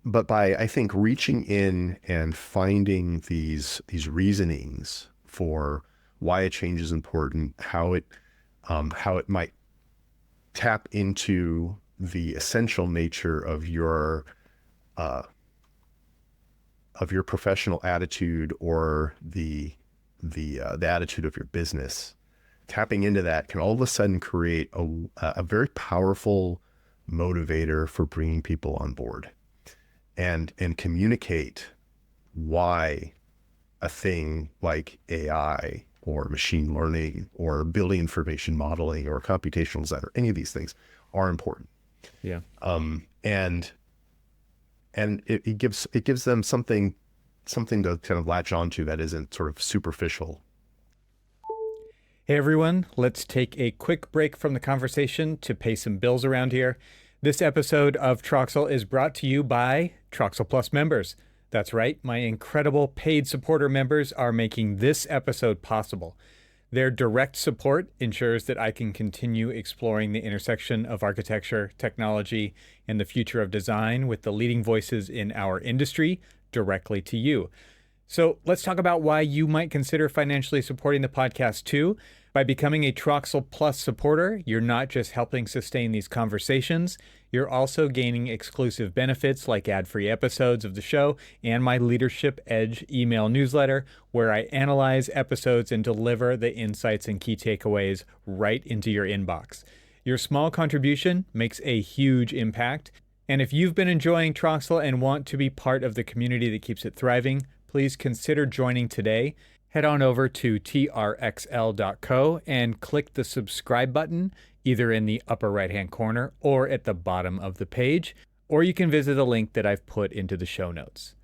But by, I think, reaching in and finding these reasonings for why a change is important, how it might tap into the essential nature of your professional attitude, or the attitude of your business, tapping into that can all of a sudden create a very powerful motivator for bringing people on board, and communicate why a thing like AI or machine learning or building information modeling or computational design or any of these things are important. Yeah. And it gives them something to kind of latch onto that isn't sort of superficial. Hey everyone, let's take a quick break from the conversation to pay some bills around here. This episode of Troxel is brought to you by Troxel Plus members. That's right, my incredible paid supporter members are making this episode possible. Their direct support ensures that I can continue exploring the intersection of architecture, technology, and the future of design with the leading voices in our industry directly to you. So let's talk about why you might consider financially supporting the podcast too. By becoming a Troxel Plus supporter, you're not just helping sustain these conversations, you're also gaining exclusive benefits like ad-free episodes of the show and my Leadership Edge email newsletter, where I analyze episodes and deliver the insights and key takeaways right into your inbox. Your small contribution makes a huge impact. And if you've been enjoying Troxel and want to be part of the community that keeps it thriving, please consider joining today. Head on over to trxl.co and click the subscribe button either in the upper right-hand corner or at the bottom of the page, or you can visit the link that I've put into the show notes.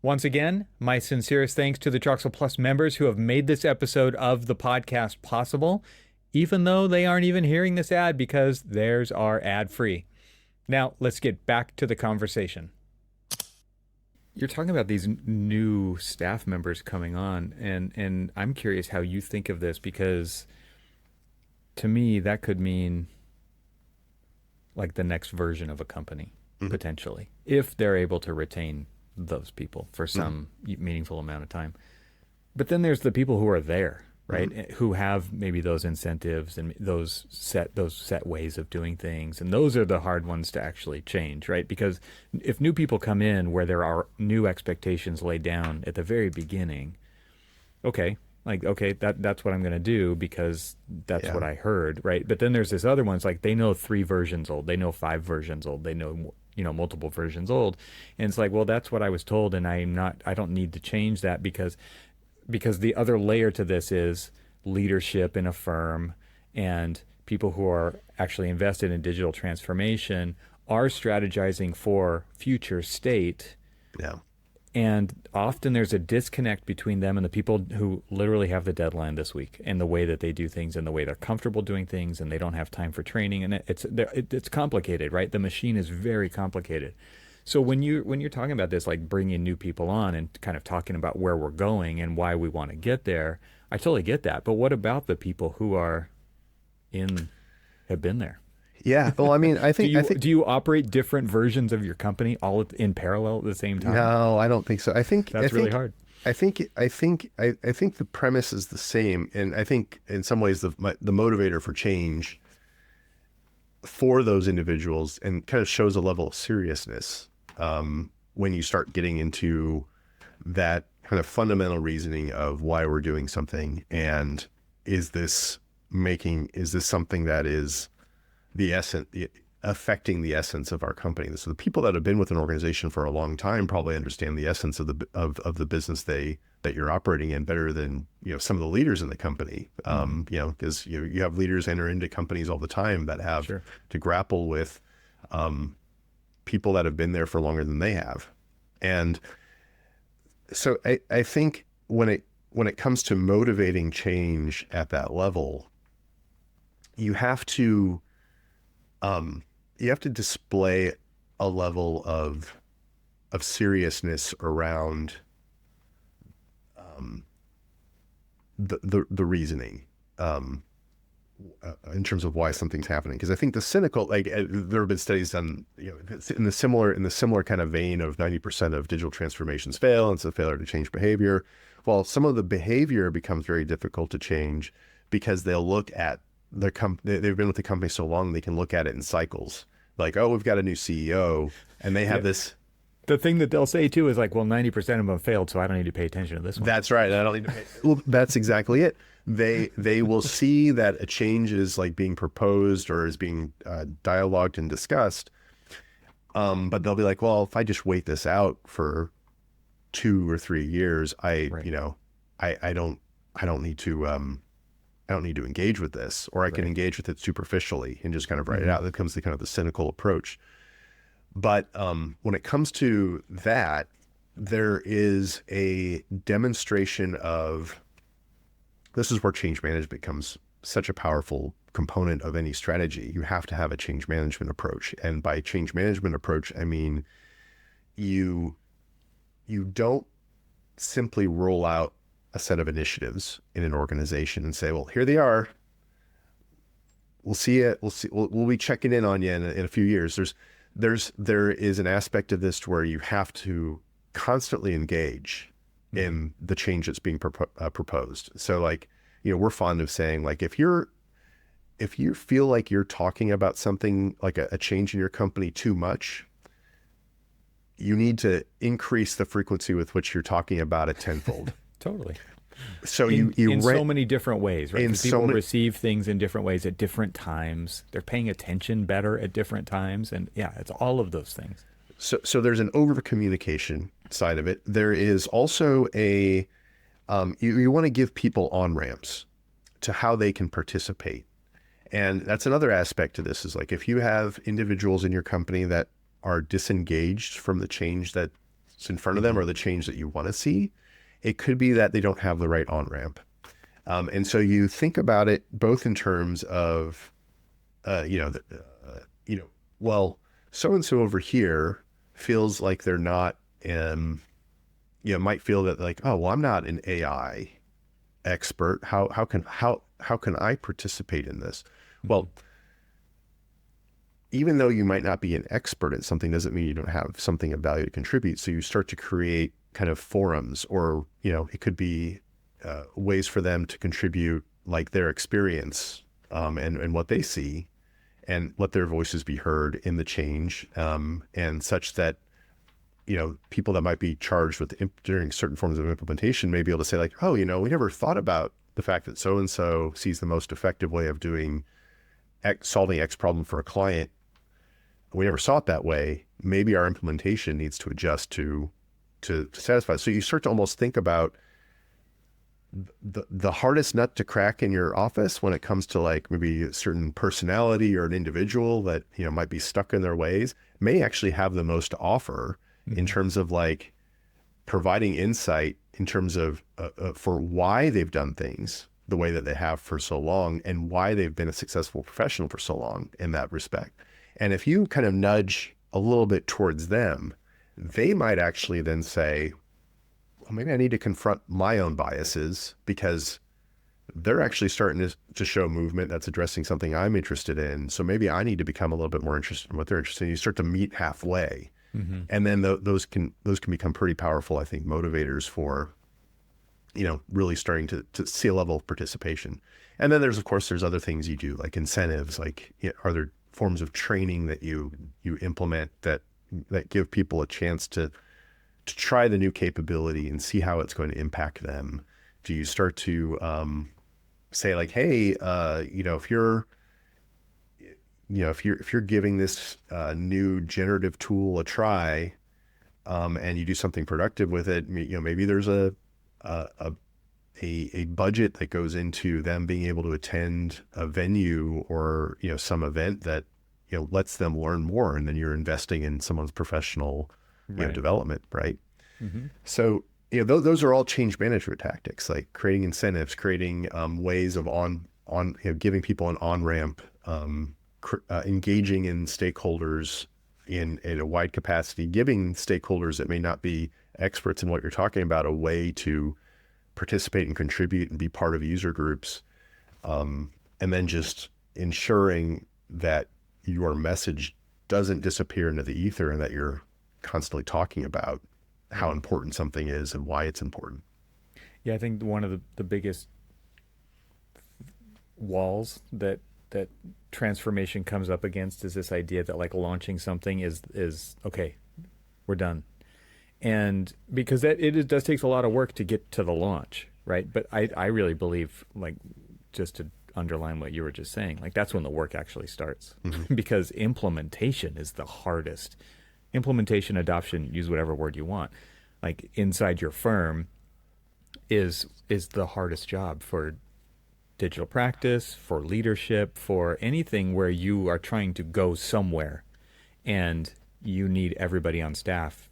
Once again, my sincerest thanks to the Troxel Plus members who have made this episode of the podcast possible, even though they aren't even hearing this ad because theirs are ad-free. Now, let's get back to the conversation. You're talking about these new staff members coming on, and I'm curious how you think of this, because to me, that could mean like the next version of a company, potentially, if they're able to retain those people for some meaningful amount of time. But then there's the people who are there, right? Who have maybe those incentives and those set ways of doing things. And those are the hard ones to actually change, right? Because if new people come in where there are new expectations laid down at the very beginning, that's what I'm going to do because that's what I heard, right? But then there's this other ones, like they know 3 versions old, they know 5 versions old, they know, multiple versions old. And it's like, well, that's what I was told. And I don't need to change that because the other layer to this is leadership in a firm, and people who are actually invested in digital transformation are strategizing for future state. Yeah. And often there's a disconnect between them and the people who literally have the deadline this week, and the way that they do things and the way they're comfortable doing things, and they don't have time for training. And it's complicated, right? The machine is very complicated. So when you're talking about this, like bringing new people on and kind of talking about where we're going and why we want to get there, I totally get that. But what about the people who have been there? Yeah. Well, I mean, I think Do you operate different versions of your company all in parallel at the same time? no, I don't think so. That's really hard. I think the premise is the same, and I think in some ways the motivator for change for those individuals and kind of shows a level of seriousness when you start getting into that kind of fundamental reasoning of why we're doing something, and is this something that is affecting the essence of our company. So the people that have been with an organization for a long time probably understand the essence of the business that you're operating in better than, some of the leaders in the company. Because you have leaders enter into companies all the time that have Sure. to grapple with people that have been there for longer than they have. And so I think when it comes to motivating change at that level, you have to display a level of seriousness around the reasoning in terms of why something's happening. Because I think the cynical, there have been studies done, in the similar kind of vein of 90% of digital transformations fail, and it's a failure to change behavior. Well, some of the behavior becomes very difficult to change because they'll look at they've been with the company so long, they can look at it in cycles. Like, oh, we've got a new CEO, and they have this. The thing that they'll say too is like, well, 90% of them failed, so I don't need to pay attention to this one. That's right. I don't need to pay. Well, that's exactly it. They will see that a change is like being proposed or is being dialogued and discussed, but they'll be like, well, if I just wait this out for 2 or 3 years, I don't need to engage with this, or I can engage with it superficially and just kind of write it out. That becomes the kind of the cynical approach. But when it comes to that, there is a demonstration of, this is where change management becomes such a powerful component of any strategy. You have to have a change management approach. And by change management approach, I mean, you don't simply roll out a set of initiatives in an organization and say, well, here they are. We'll see it. We'll be checking in on you in a few years. There is an aspect of this to where you have to constantly engage in the change that's being proposed. So we're fond of saying, like, if you feel like you're talking about something like a change in your company too much, you need to increase the frequency with which you're talking about it tenfold. Totally. So in so many different ways, right? Because people receive things in different ways at different times. They're paying attention better at different times. And yeah, it's all of those things. So there's an over communication side of it. There is also you want to give people on-ramps to how they can participate. And that's another aspect to this, is like, if you have individuals in your company that are disengaged from the change that's in front of them or the change that you want to see, it could be that they don't have the right on-ramp. And so you think about it both in terms of, well, so-and-so over here feels like they're not, might feel that like, oh, well, I'm not an AI expert. How can I participate in this? Well, even though you might not be an expert at something, doesn't mean you don't have something of value to contribute. So you start to create kind of forums, or, it could be ways for them to contribute, like their experience and what they see, and let their voices be heard in the change, and such that, people that might be charged with during certain forms of implementation may be able to say, like, oh, we never thought about the fact that so-and-so sees the most effective way of doing solving X problem for a client. We never saw it that way. Maybe our implementation needs to adjust to satisfy. So you start to almost think about the hardest nut to crack in your office when it comes to, like, maybe a certain personality or an individual that, might be stuck in their ways, may actually have the most to offer in terms of, like, providing insight in terms of for why they've done things the way that they have for so long, and why they've been a successful professional for so long in that respect. And if you kind of nudge a little bit towards them, they might actually then say, well, maybe I need to confront my own biases, because they're actually starting to show movement that's addressing something I'm interested in. So maybe I need to become a little bit more interested in what they're interested in. You start to meet halfway. And then those can become pretty powerful, I think, motivators for, really starting to see a level of participation. And then there's other things you do, like incentives, like, are there forms of training that you implement that give people a chance to try the new capability and see how it's going to impact them? Do you start to say like, hey, if you're giving this new generative tool a try, and you do something productive with it, maybe there's a budget that goes into them being able to attend a venue or, some event that, lets them learn more. And then you're investing in someone's professional development. Right. So, those are all change management tactics, like creating incentives, creating ways of giving people an on-ramp, engaging in stakeholders in a wide capacity, giving stakeholders that may not be experts in what you're talking about a way to participate and contribute and be part of user groups. And then just ensuring that your message doesn't disappear into the ether and that you're constantly talking about how important something is and why it's important. Yeah, I think one of the biggest walls that transformation comes up against is this idea that like launching something is okay, we're done. And because it does takes a lot of work to get to the launch, right? But I really believe, like, just to underline what you were just saying, like that's when the work actually starts. Because implementation is the hardest. Implementation, adoption, use whatever word you want, like inside your firm is the hardest job for digital practice, for leadership, for anything where you are trying to go somewhere and you need everybody on staff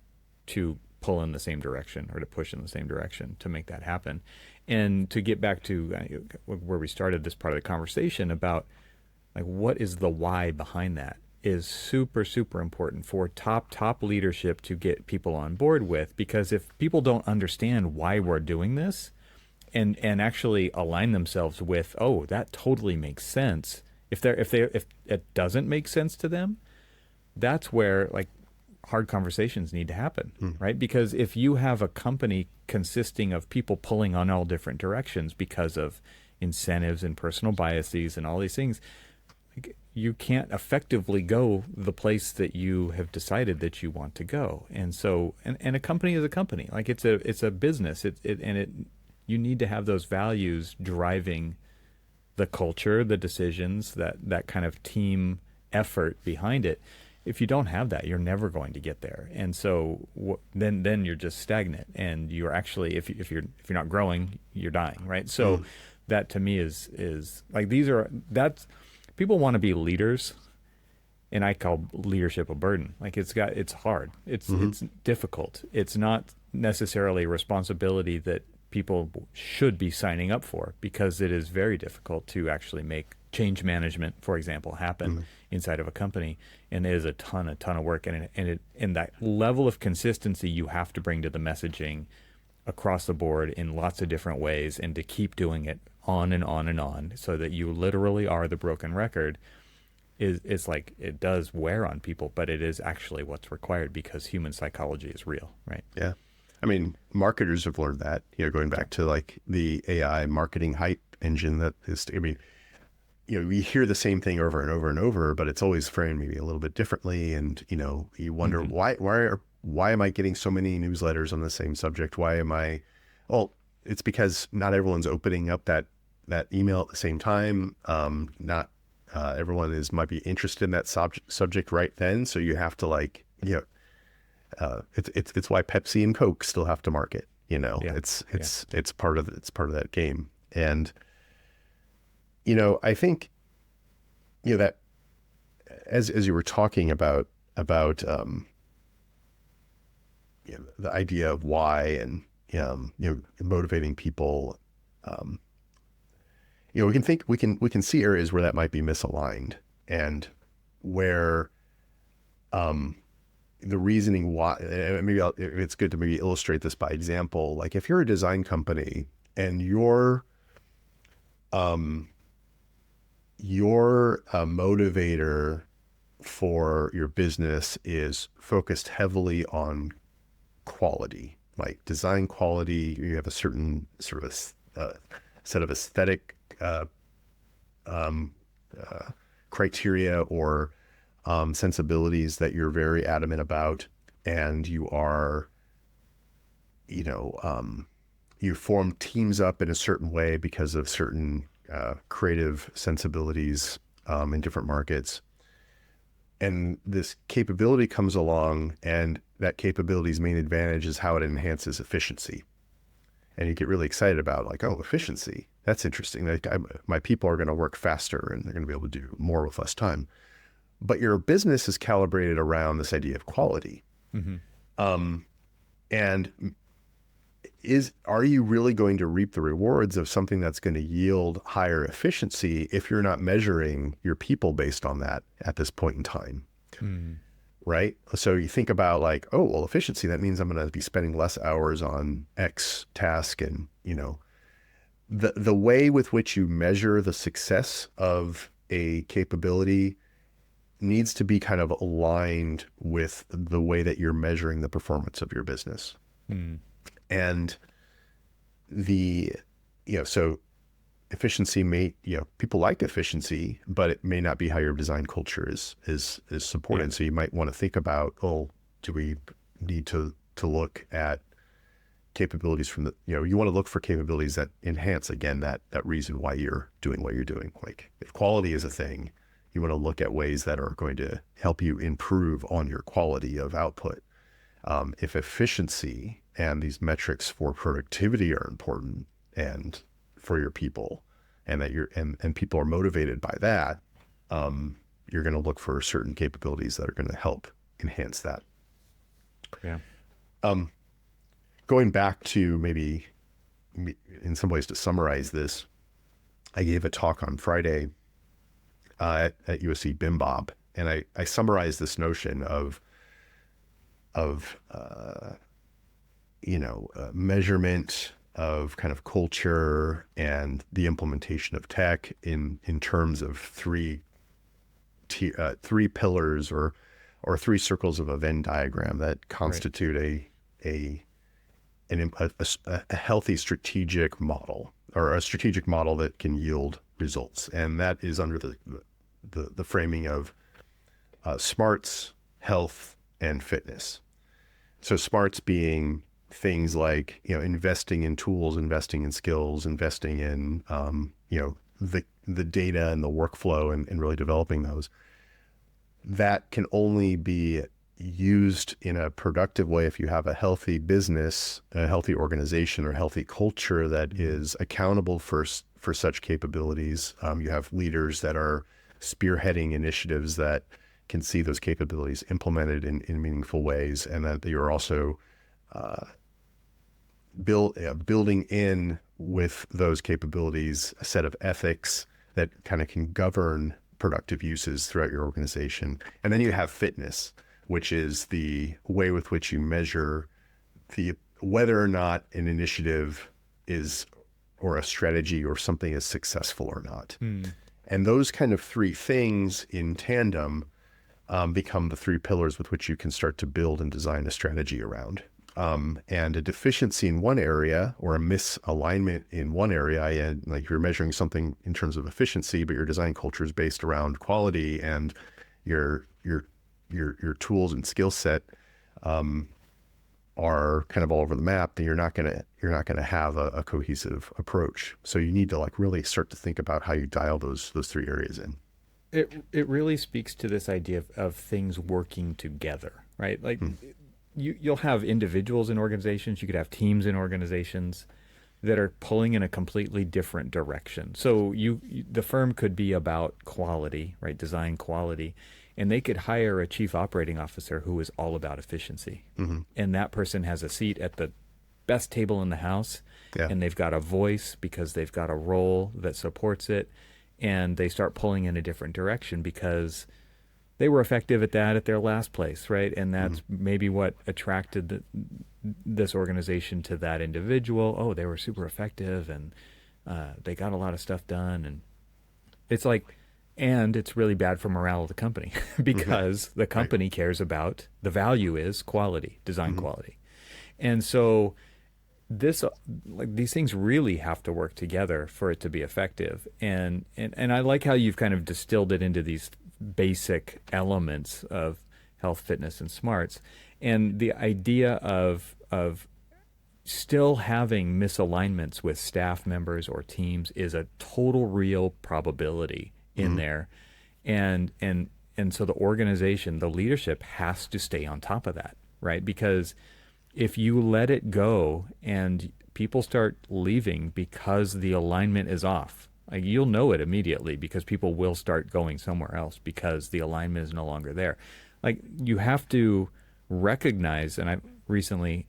to pull in the same direction or to push in the same direction to make that happen. And to get back to where we started this part of the conversation about like what is the why behind that is super, super important for top leadership to get people on board with, because if people don't understand why we're doing this and actually align themselves with, oh, that totally makes sense. If it doesn't make sense to them, that's where like hard conversations need to happen, right? Because if you have a company consisting of people pulling on all different directions because of incentives and personal biases and all these things, like, you can't effectively go the place that you have decided that you want to go. And so, and a company is a company, like it's a business. You need to have those values driving the culture, the decisions, that kind of team effort behind it. If you don't have that, you're never going to get there. And so then you're just stagnant, and you're actually, if you're not growing, you're dying, right? So that to me is like, that's people want to be leaders, and I call leadership a burden. Like it's hard. It's difficult. It's not necessarily a responsibility that people should be signing up for, because it is very difficult to actually make change management, for example, happen inside of a company. And it is a ton of work. And that level of consistency you have to bring to the messaging across the board in lots of different ways, and to keep doing it on and on and on, so that you literally are the broken record, is like, it does wear on people, but it is actually what's required, because human psychology is real, right? Yeah. I mean, marketers have learned that, going back to like the AI marketing hype engine that is, I mean, we hear the same thing over and over and over, but it's always framed maybe a little bit differently. And, you wonder why am I getting so many newsletters on the same subject? Well, it's because not everyone's opening up that email at the same time. Not everyone might be interested in that subject right then. So you have to it's why Pepsi and Coke still have to market, it's part of that game. And, I think, that as you were talking about, the idea of why and, motivating people, we can see areas where that might be misaligned, and where, the reasoning why, it's good to maybe illustrate this by example. Like if you're a design company and your your motivator for your business is focused heavily on quality, like design quality. You have a certain sort of set of aesthetic criteria or sensibilities that you're very adamant about, and you are, you know, you form teams up in a certain way because of certain creative sensibilities in different markets. And this capability comes along, and that capability's main advantage is how it enhances efficiency. And you get really excited about, like, oh, efficiency. That's interesting. Like, my people are going to work faster and they're going to be able to do more with less time. But your business is calibrated around this idea of quality. And are you really going to reap the rewards of something that's going to yield higher efficiency if you're not measuring your people based on that at this point in time? Right? So you think about, like, oh, well, efficiency, that means I'm going to be spending less hours on X task. And, you know, the way with which you measure the success of a capability needs to be kind of aligned with the way that you're measuring the performance of your business. And so efficiency people like efficiency, but it may not be how your design culture is supported. Yeah. So you might want to think about, oh, do we need to look at capabilities from you want to look for capabilities that enhance, again, that reason why you're doing what you're doing. Like, if quality is a thing, you want to look at ways that are going to help you improve on your quality of output. If efficiency and these metrics for productivity are important and for your people, and that and people are motivated by that, you're going to look for certain capabilities that are going to help enhance that. Yeah. Going back to, maybe in some ways, to summarize this, I gave a talk on Friday at USC BIMBOB, and I summarized this notion of measurement of kind of culture and the implementation of tech in terms of three pillars or three circles of a Venn diagram that constitute a healthy strategic model, or a strategic model that can yield results. And that is under the framing of smarts, health, and fitness. So smarts being things like, investing in tools, investing in skills, investing in, the data and the workflow, and really developing those. That can only be used in a productive way if you have a healthy business, a healthy organization, or healthy culture that is accountable for such capabilities. You have leaders that are spearheading initiatives that can see those capabilities implemented in meaningful ways, and that you're also building in with those capabilities a set of ethics that kind of can govern productive uses throughout your organization. And then you have fitness, which is the way with which you measure whether or not an initiative or a strategy or something is successful or not. And those kind of three things in tandem become the three pillars with which you can start to build and design a strategy around. And a deficiency in one area, or a misalignment in one area, and like, you're measuring something in terms of efficiency, but your design culture is based around quality, and your tools and skill set are kind of all over the map, then you're not gonna have a cohesive approach. So you need to really start to think about how you dial those three areas in. It really speaks to this idea of things working together, right? Like, you'll have individuals in organizations, you could have teams in organizations that are pulling in a completely different direction. So the firm could be about quality, right? Design quality. And they could hire a chief operating officer who is all about efficiency. And that person has a seat at the best table in the house, and they've got a voice because they've got a role that supports it. And they start pulling in a different direction because they were effective at that at their last place, right? And that's maybe what attracted this organization to that individual. Oh, they were super effective, and they got a lot of stuff done, and it's like, and it's really bad for morale of the company because the company cares about, the value is quality, design quality. And so this, like, these things really have to work together for it to be effective. And I like how you've kind of distilled it into these basic elements of health, fitness, and smarts. And the idea of still having misalignments with staff members or teams is a total real probability in there. And so the organization, the leadership has to stay on top of that, right? Because if you let it go and people start leaving because the alignment is off, like, you'll know it immediately because people will start going somewhere else because the alignment is no longer there. Like, you have to recognize, and I recently,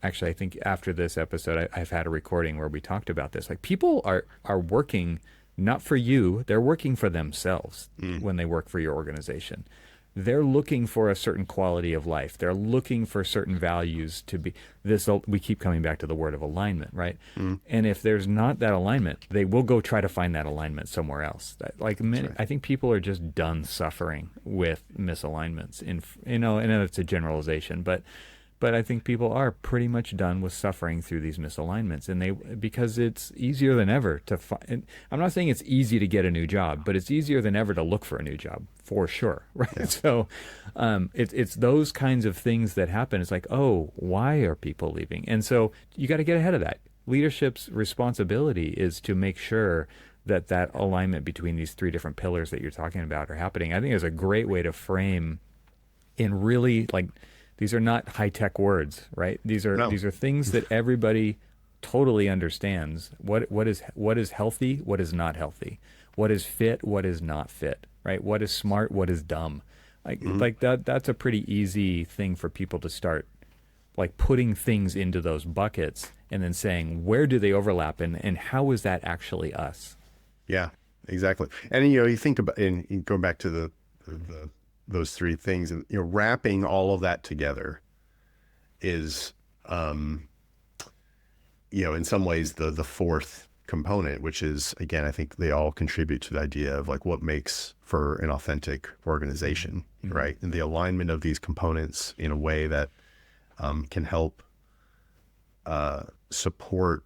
actually, I think after this episode, I've had a recording where we talked about this. Like, people are working not for you, they're working for themselves when they work for your organization. They're looking for a certain quality of life. They're looking for certain values to be this. We keep coming back to the word of alignment, right? And if there's not that alignment, they will go try to find that alignment somewhere else. Like, I think people are just done suffering with misalignments. And it's a generalization, but I think people are pretty much done with suffering through these misalignments, and because it's easier than ever to find. I'm not saying it's easy to get a new job, but it's easier than ever to look for a new job, for sure, right? Yeah. So it's those kinds of things that happen. It's like, oh, why are people leaving? And so you got to get ahead of that. Leadership's responsibility is to make sure that alignment between these three different pillars that you're talking about are happening. I think it's a great way to frame in really, like, these are not high-tech words, right? These are things that everybody totally understands. What is healthy? What is not healthy? What is fit? What is not fit? Right? What is smart? What is dumb? Like that. That's a pretty easy thing for people to start, like, putting things into those buckets and then saying, where do they overlap, and how is that actually us? Yeah, exactly. And you think about, and going back to those three things, and wrapping all of that together is in some ways the fourth component, which is, again, I think they all contribute to the idea of, like, what makes for an authentic organization, right? And the alignment of these components in a way that can help support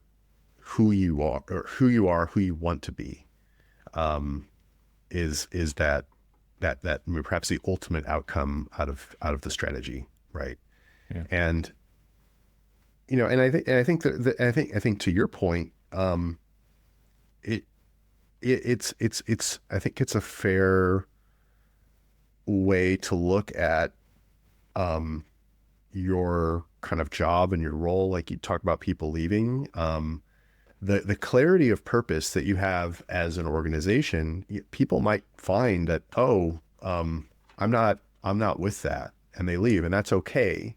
who you are, who you want to be, is that perhaps the ultimate outcome out of the strategy, right? Yeah. And and I think to your point, it's I think it's a fair way to look at your kind of job and your role. Like, you talk about people leaving, the clarity of purpose that you have as an organization. People might find that, I'm not with that, and they leave, and that's okay,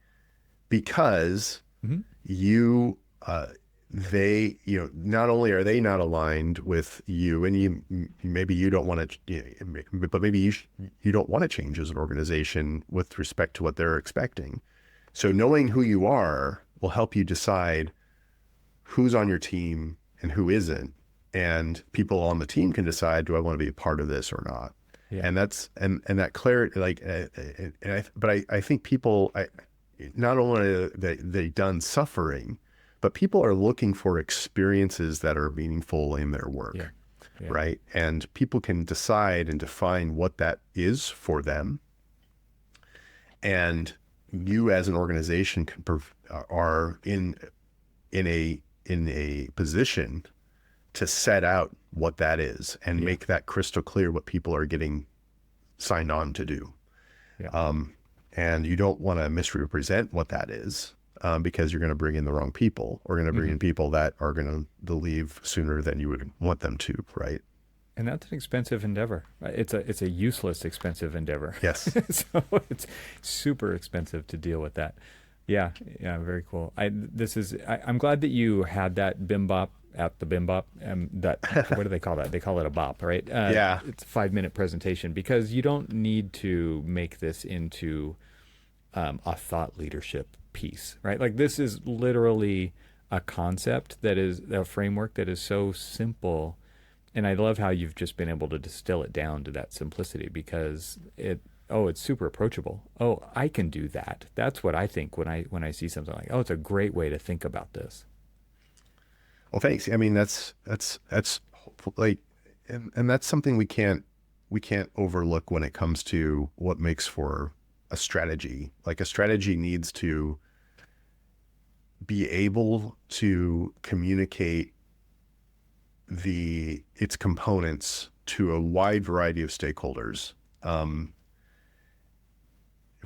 because they, not only are they not aligned with you, and maybe you don't want to, but maybe you don't want to change as an organization with respect to what they're expecting. So knowing who you are will help you decide who's on your team and who isn't, and people on the team can decide, do I want to be a part of this or not? Yeah. And that's and that clarity, like, I think people, not only are they done suffering, but people are looking for experiences that are meaningful in their work, right? And people can decide and define what that is for them. And you, as an organization, are in a position to set out what that is and make that crystal clear what people are getting signed on to do. Yeah. And you don't want to misrepresent what that is, because you're going to bring in the wrong people, or going to bring in people that are going to leave sooner than you would want them to, right? And that's an expensive endeavor. It's a useless, expensive endeavor. Yes. So it's super expensive to deal with that. Yeah, very cool. I'm glad that you had that bim bop at the bim bop. What do they call that? They call it a bop, right? Yeah. It's a 5-minute presentation, because you don't need to make this into a thought leadership piece, right? Like, this is literally a concept that is a framework that is so simple. And I love how you've just been able to distill it down to that simplicity, because it's super approachable. Oh, I can do that. That's what I think when I see something like, oh, it's a great way to think about this. Well, thanks. I mean, that's like, and that's something we can't overlook when it comes to what makes for a strategy. Like, a strategy needs to be able to communicate its components to a wide variety of stakeholders,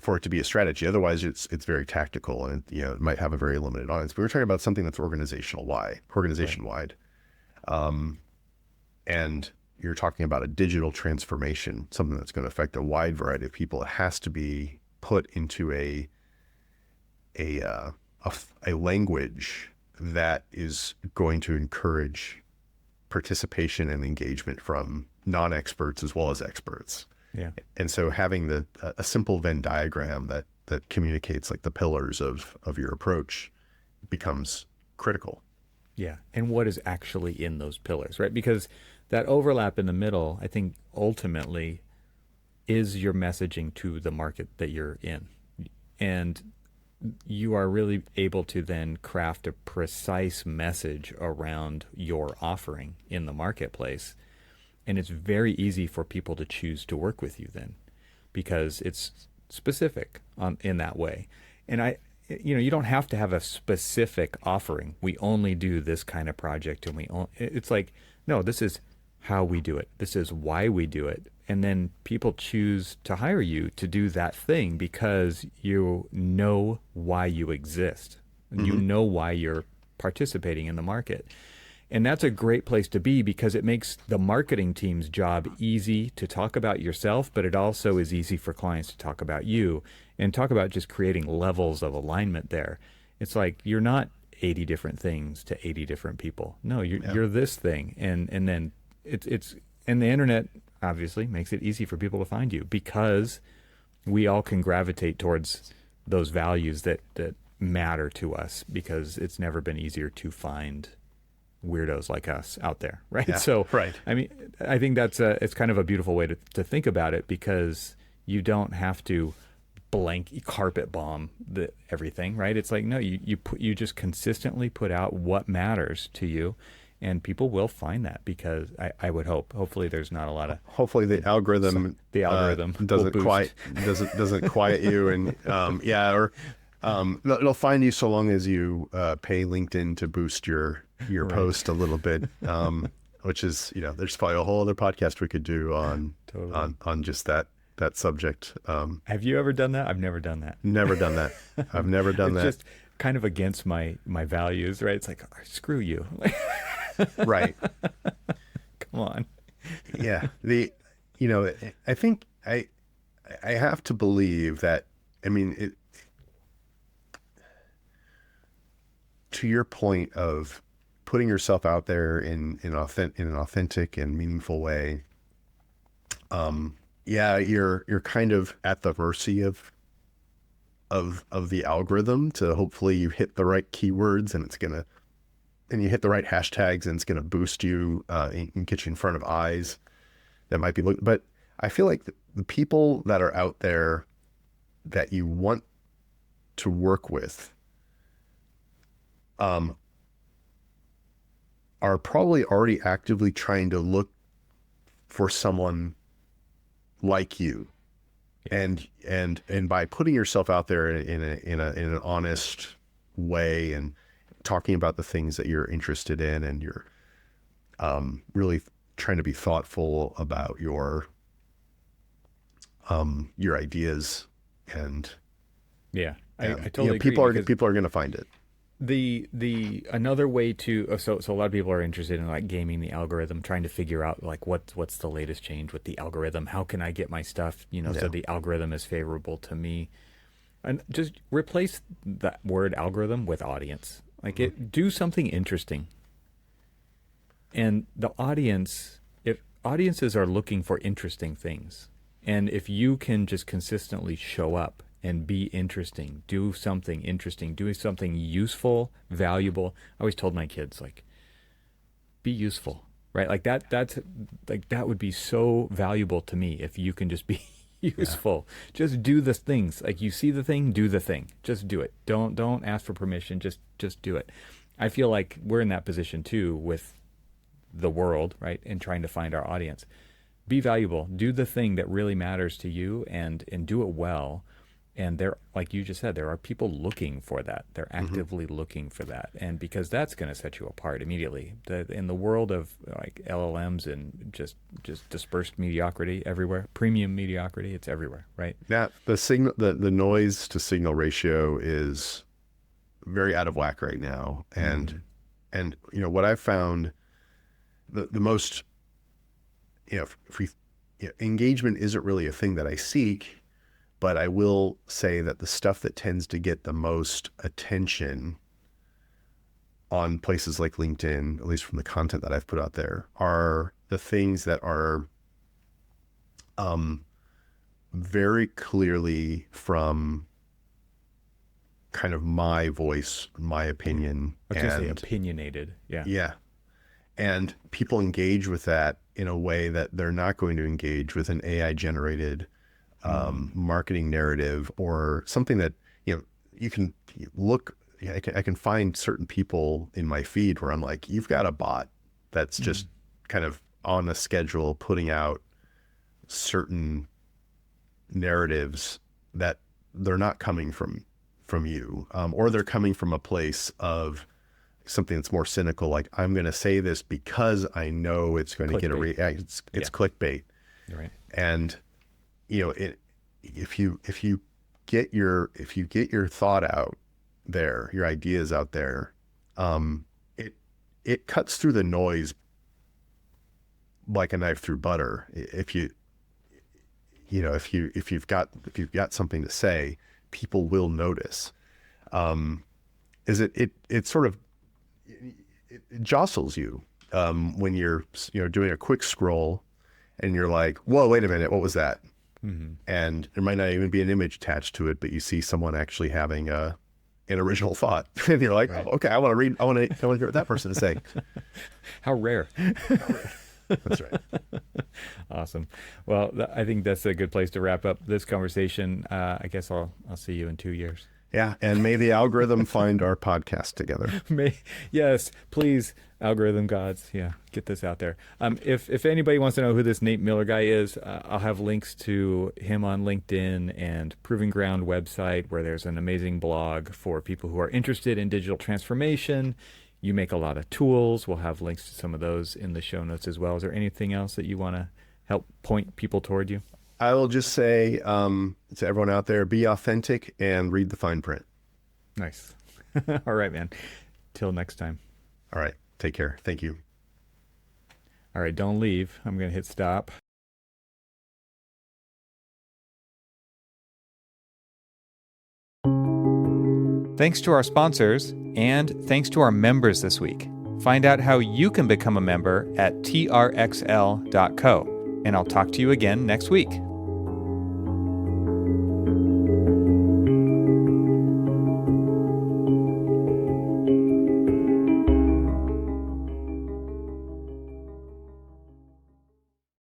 for it to be a strategy. Otherwise, it's very tactical, and it might have a very limited audience. But we're talking about something that's organization wide, and you're talking about a digital transformation, something that's going to affect a wide variety of people. It has to be put into a language that is going to encourage participation and engagement from non-experts as well as experts. Yeah. And so having a simple Venn diagram that communicates like the pillars of your approach becomes critical. Yeah. And what is actually in those pillars, right? Because that overlap in the middle, I think ultimately is your messaging to the market that you're in. And you are really able to then craft a precise message around your offering in the marketplace. And it's very easy for people to choose to work with you then, because it's specific in that way. And you don't have to have a specific offering. We only do this kind of project, and it's like, no, this is how we do it. This is why we do it. And then people choose to hire you to do that thing because you know why you exist. And you know why you're participating in the market. And that's a great place to be, because it makes the marketing team's job easy to talk about yourself, but it also is easy for clients to talk about you and talk about just creating levels of alignment there. It's like you're not 80 different things to 80 different people. No, you're this thing. And then and the internet obviously makes it easy for people to find you, because we all can gravitate towards those values that matter to us, because it's never been easier to find weirdos like us out there, right? Yeah, so, right. I mean, I think it's kind of a beautiful way to think about it, because you don't have to carpet bomb everything, right? It's like, no, you just consistently put out what matters to you, and people will find that, because I would hopefully there's not a lot of, hopefully the algorithm doesn't quiet you, and it'll find you so long as you pay LinkedIn to boost your right. post a little bit, which is, there's probably a whole other podcast we could do on just that subject. Have you ever done that? I've never done that. Never done that. I've never done that. It's just kind of against my values, right? It's like, oh, screw you. Right. Come on. Yeah. I think I have to believe that, to your point of putting yourself out there in an authentic and meaningful way, you're kind of at the mercy of the algorithm to hopefully you hit the right keywords and you hit the right hashtags, and it's gonna boost you and get you in front of eyes that might be but I feel like the people that are out there that you want to work with are probably already actively trying to look for someone like you. And by putting yourself out there in an honest way and talking about the things that you're interested in, and you're really trying to be thoughtful about your ideas, and I totally agree. People are going to find it. The another way to so a lot of people are interested in like gaming the algorithm, trying to figure out like what's the latest change with the algorithm, how can I get my stuff so the algorithm is favorable to me, and just replace that word algorithm with audience. Like do something interesting. And the audience, if audiences are looking for interesting things, and if you can just consistently show up and be interesting. Do something interesting. Do something useful, valuable. I always told my kids, like, be useful, right? Like that's like, that would be so valuable to me if you can just be useful. Just do the things. Like, you see the thing, do the thing. Just do it. Don't ask for permission. Just do it. I feel like we're in that position too with the world, right? And trying to find our audience. Be valuable. Do the thing that really matters to you, and do it well. And there, like you just said, there are people looking for that. They're actively looking for that. And because that's going to set you apart immediately. In the world of like LLMs and just dispersed mediocrity everywhere, premium mediocrity, it's everywhere, right? Yeah, the noise to signal ratio is very out of whack right now. And what I've found, the most, if we, engagement isn't really a thing that I seek. But I will say that the stuff that tends to get the most attention on places like LinkedIn, at least from the content that I've put out there, are the things that are very clearly from kind of my voice, my opinion. I was going to say opinionated. Yeah. Yeah. And people engage with that in a way that they're not going to engage with an AI generated marketing narrative, or something that, you can look, I can find certain people in my feed where I'm like, you've got a bot that's just kind of on a schedule, putting out certain narratives that they're not coming from you, or they're coming from a place of something that's more cynical. Like, I'm going to say this because I know it's going to get it's clickbait. You're right. And if you get your thought out there, your ideas out there, it cuts through the noise like a knife through butter. If you've got something to say, people will notice. It sort of it jostles you when you're doing a quick scroll. And you're like, whoa, wait a minute, what was that? And there might not even be an image attached to it, but you see someone actually having an original thought. And you're like, right. Oh, okay, I want to hear what that person is saying. How rare. That's right. Awesome. Well, I think that's a good place to wrap up this conversation. I guess I'll see you in 2 years. Yeah, and may the algorithm find our podcast together. Yes, please, algorithm gods. Yeah, get this out there. If anybody wants to know who this Nate Miller guy is, I'll have links to him on LinkedIn and Proving Ground website, where there's an amazing blog for people who are interested in digital transformation. You make a lot of tools. We'll have links to some of those in the show notes as well. Is there anything else that you want to help point people toward you? I will just say to everyone out there, be authentic and read the fine print. Nice. All right, man. Till next time. All right. Take care. Thank you. All right. Don't leave. I'm going to hit stop. Thanks to our sponsors, and thanks to our members this week. Find out how you can become a member at trxl.co. And I'll talk to you again next week.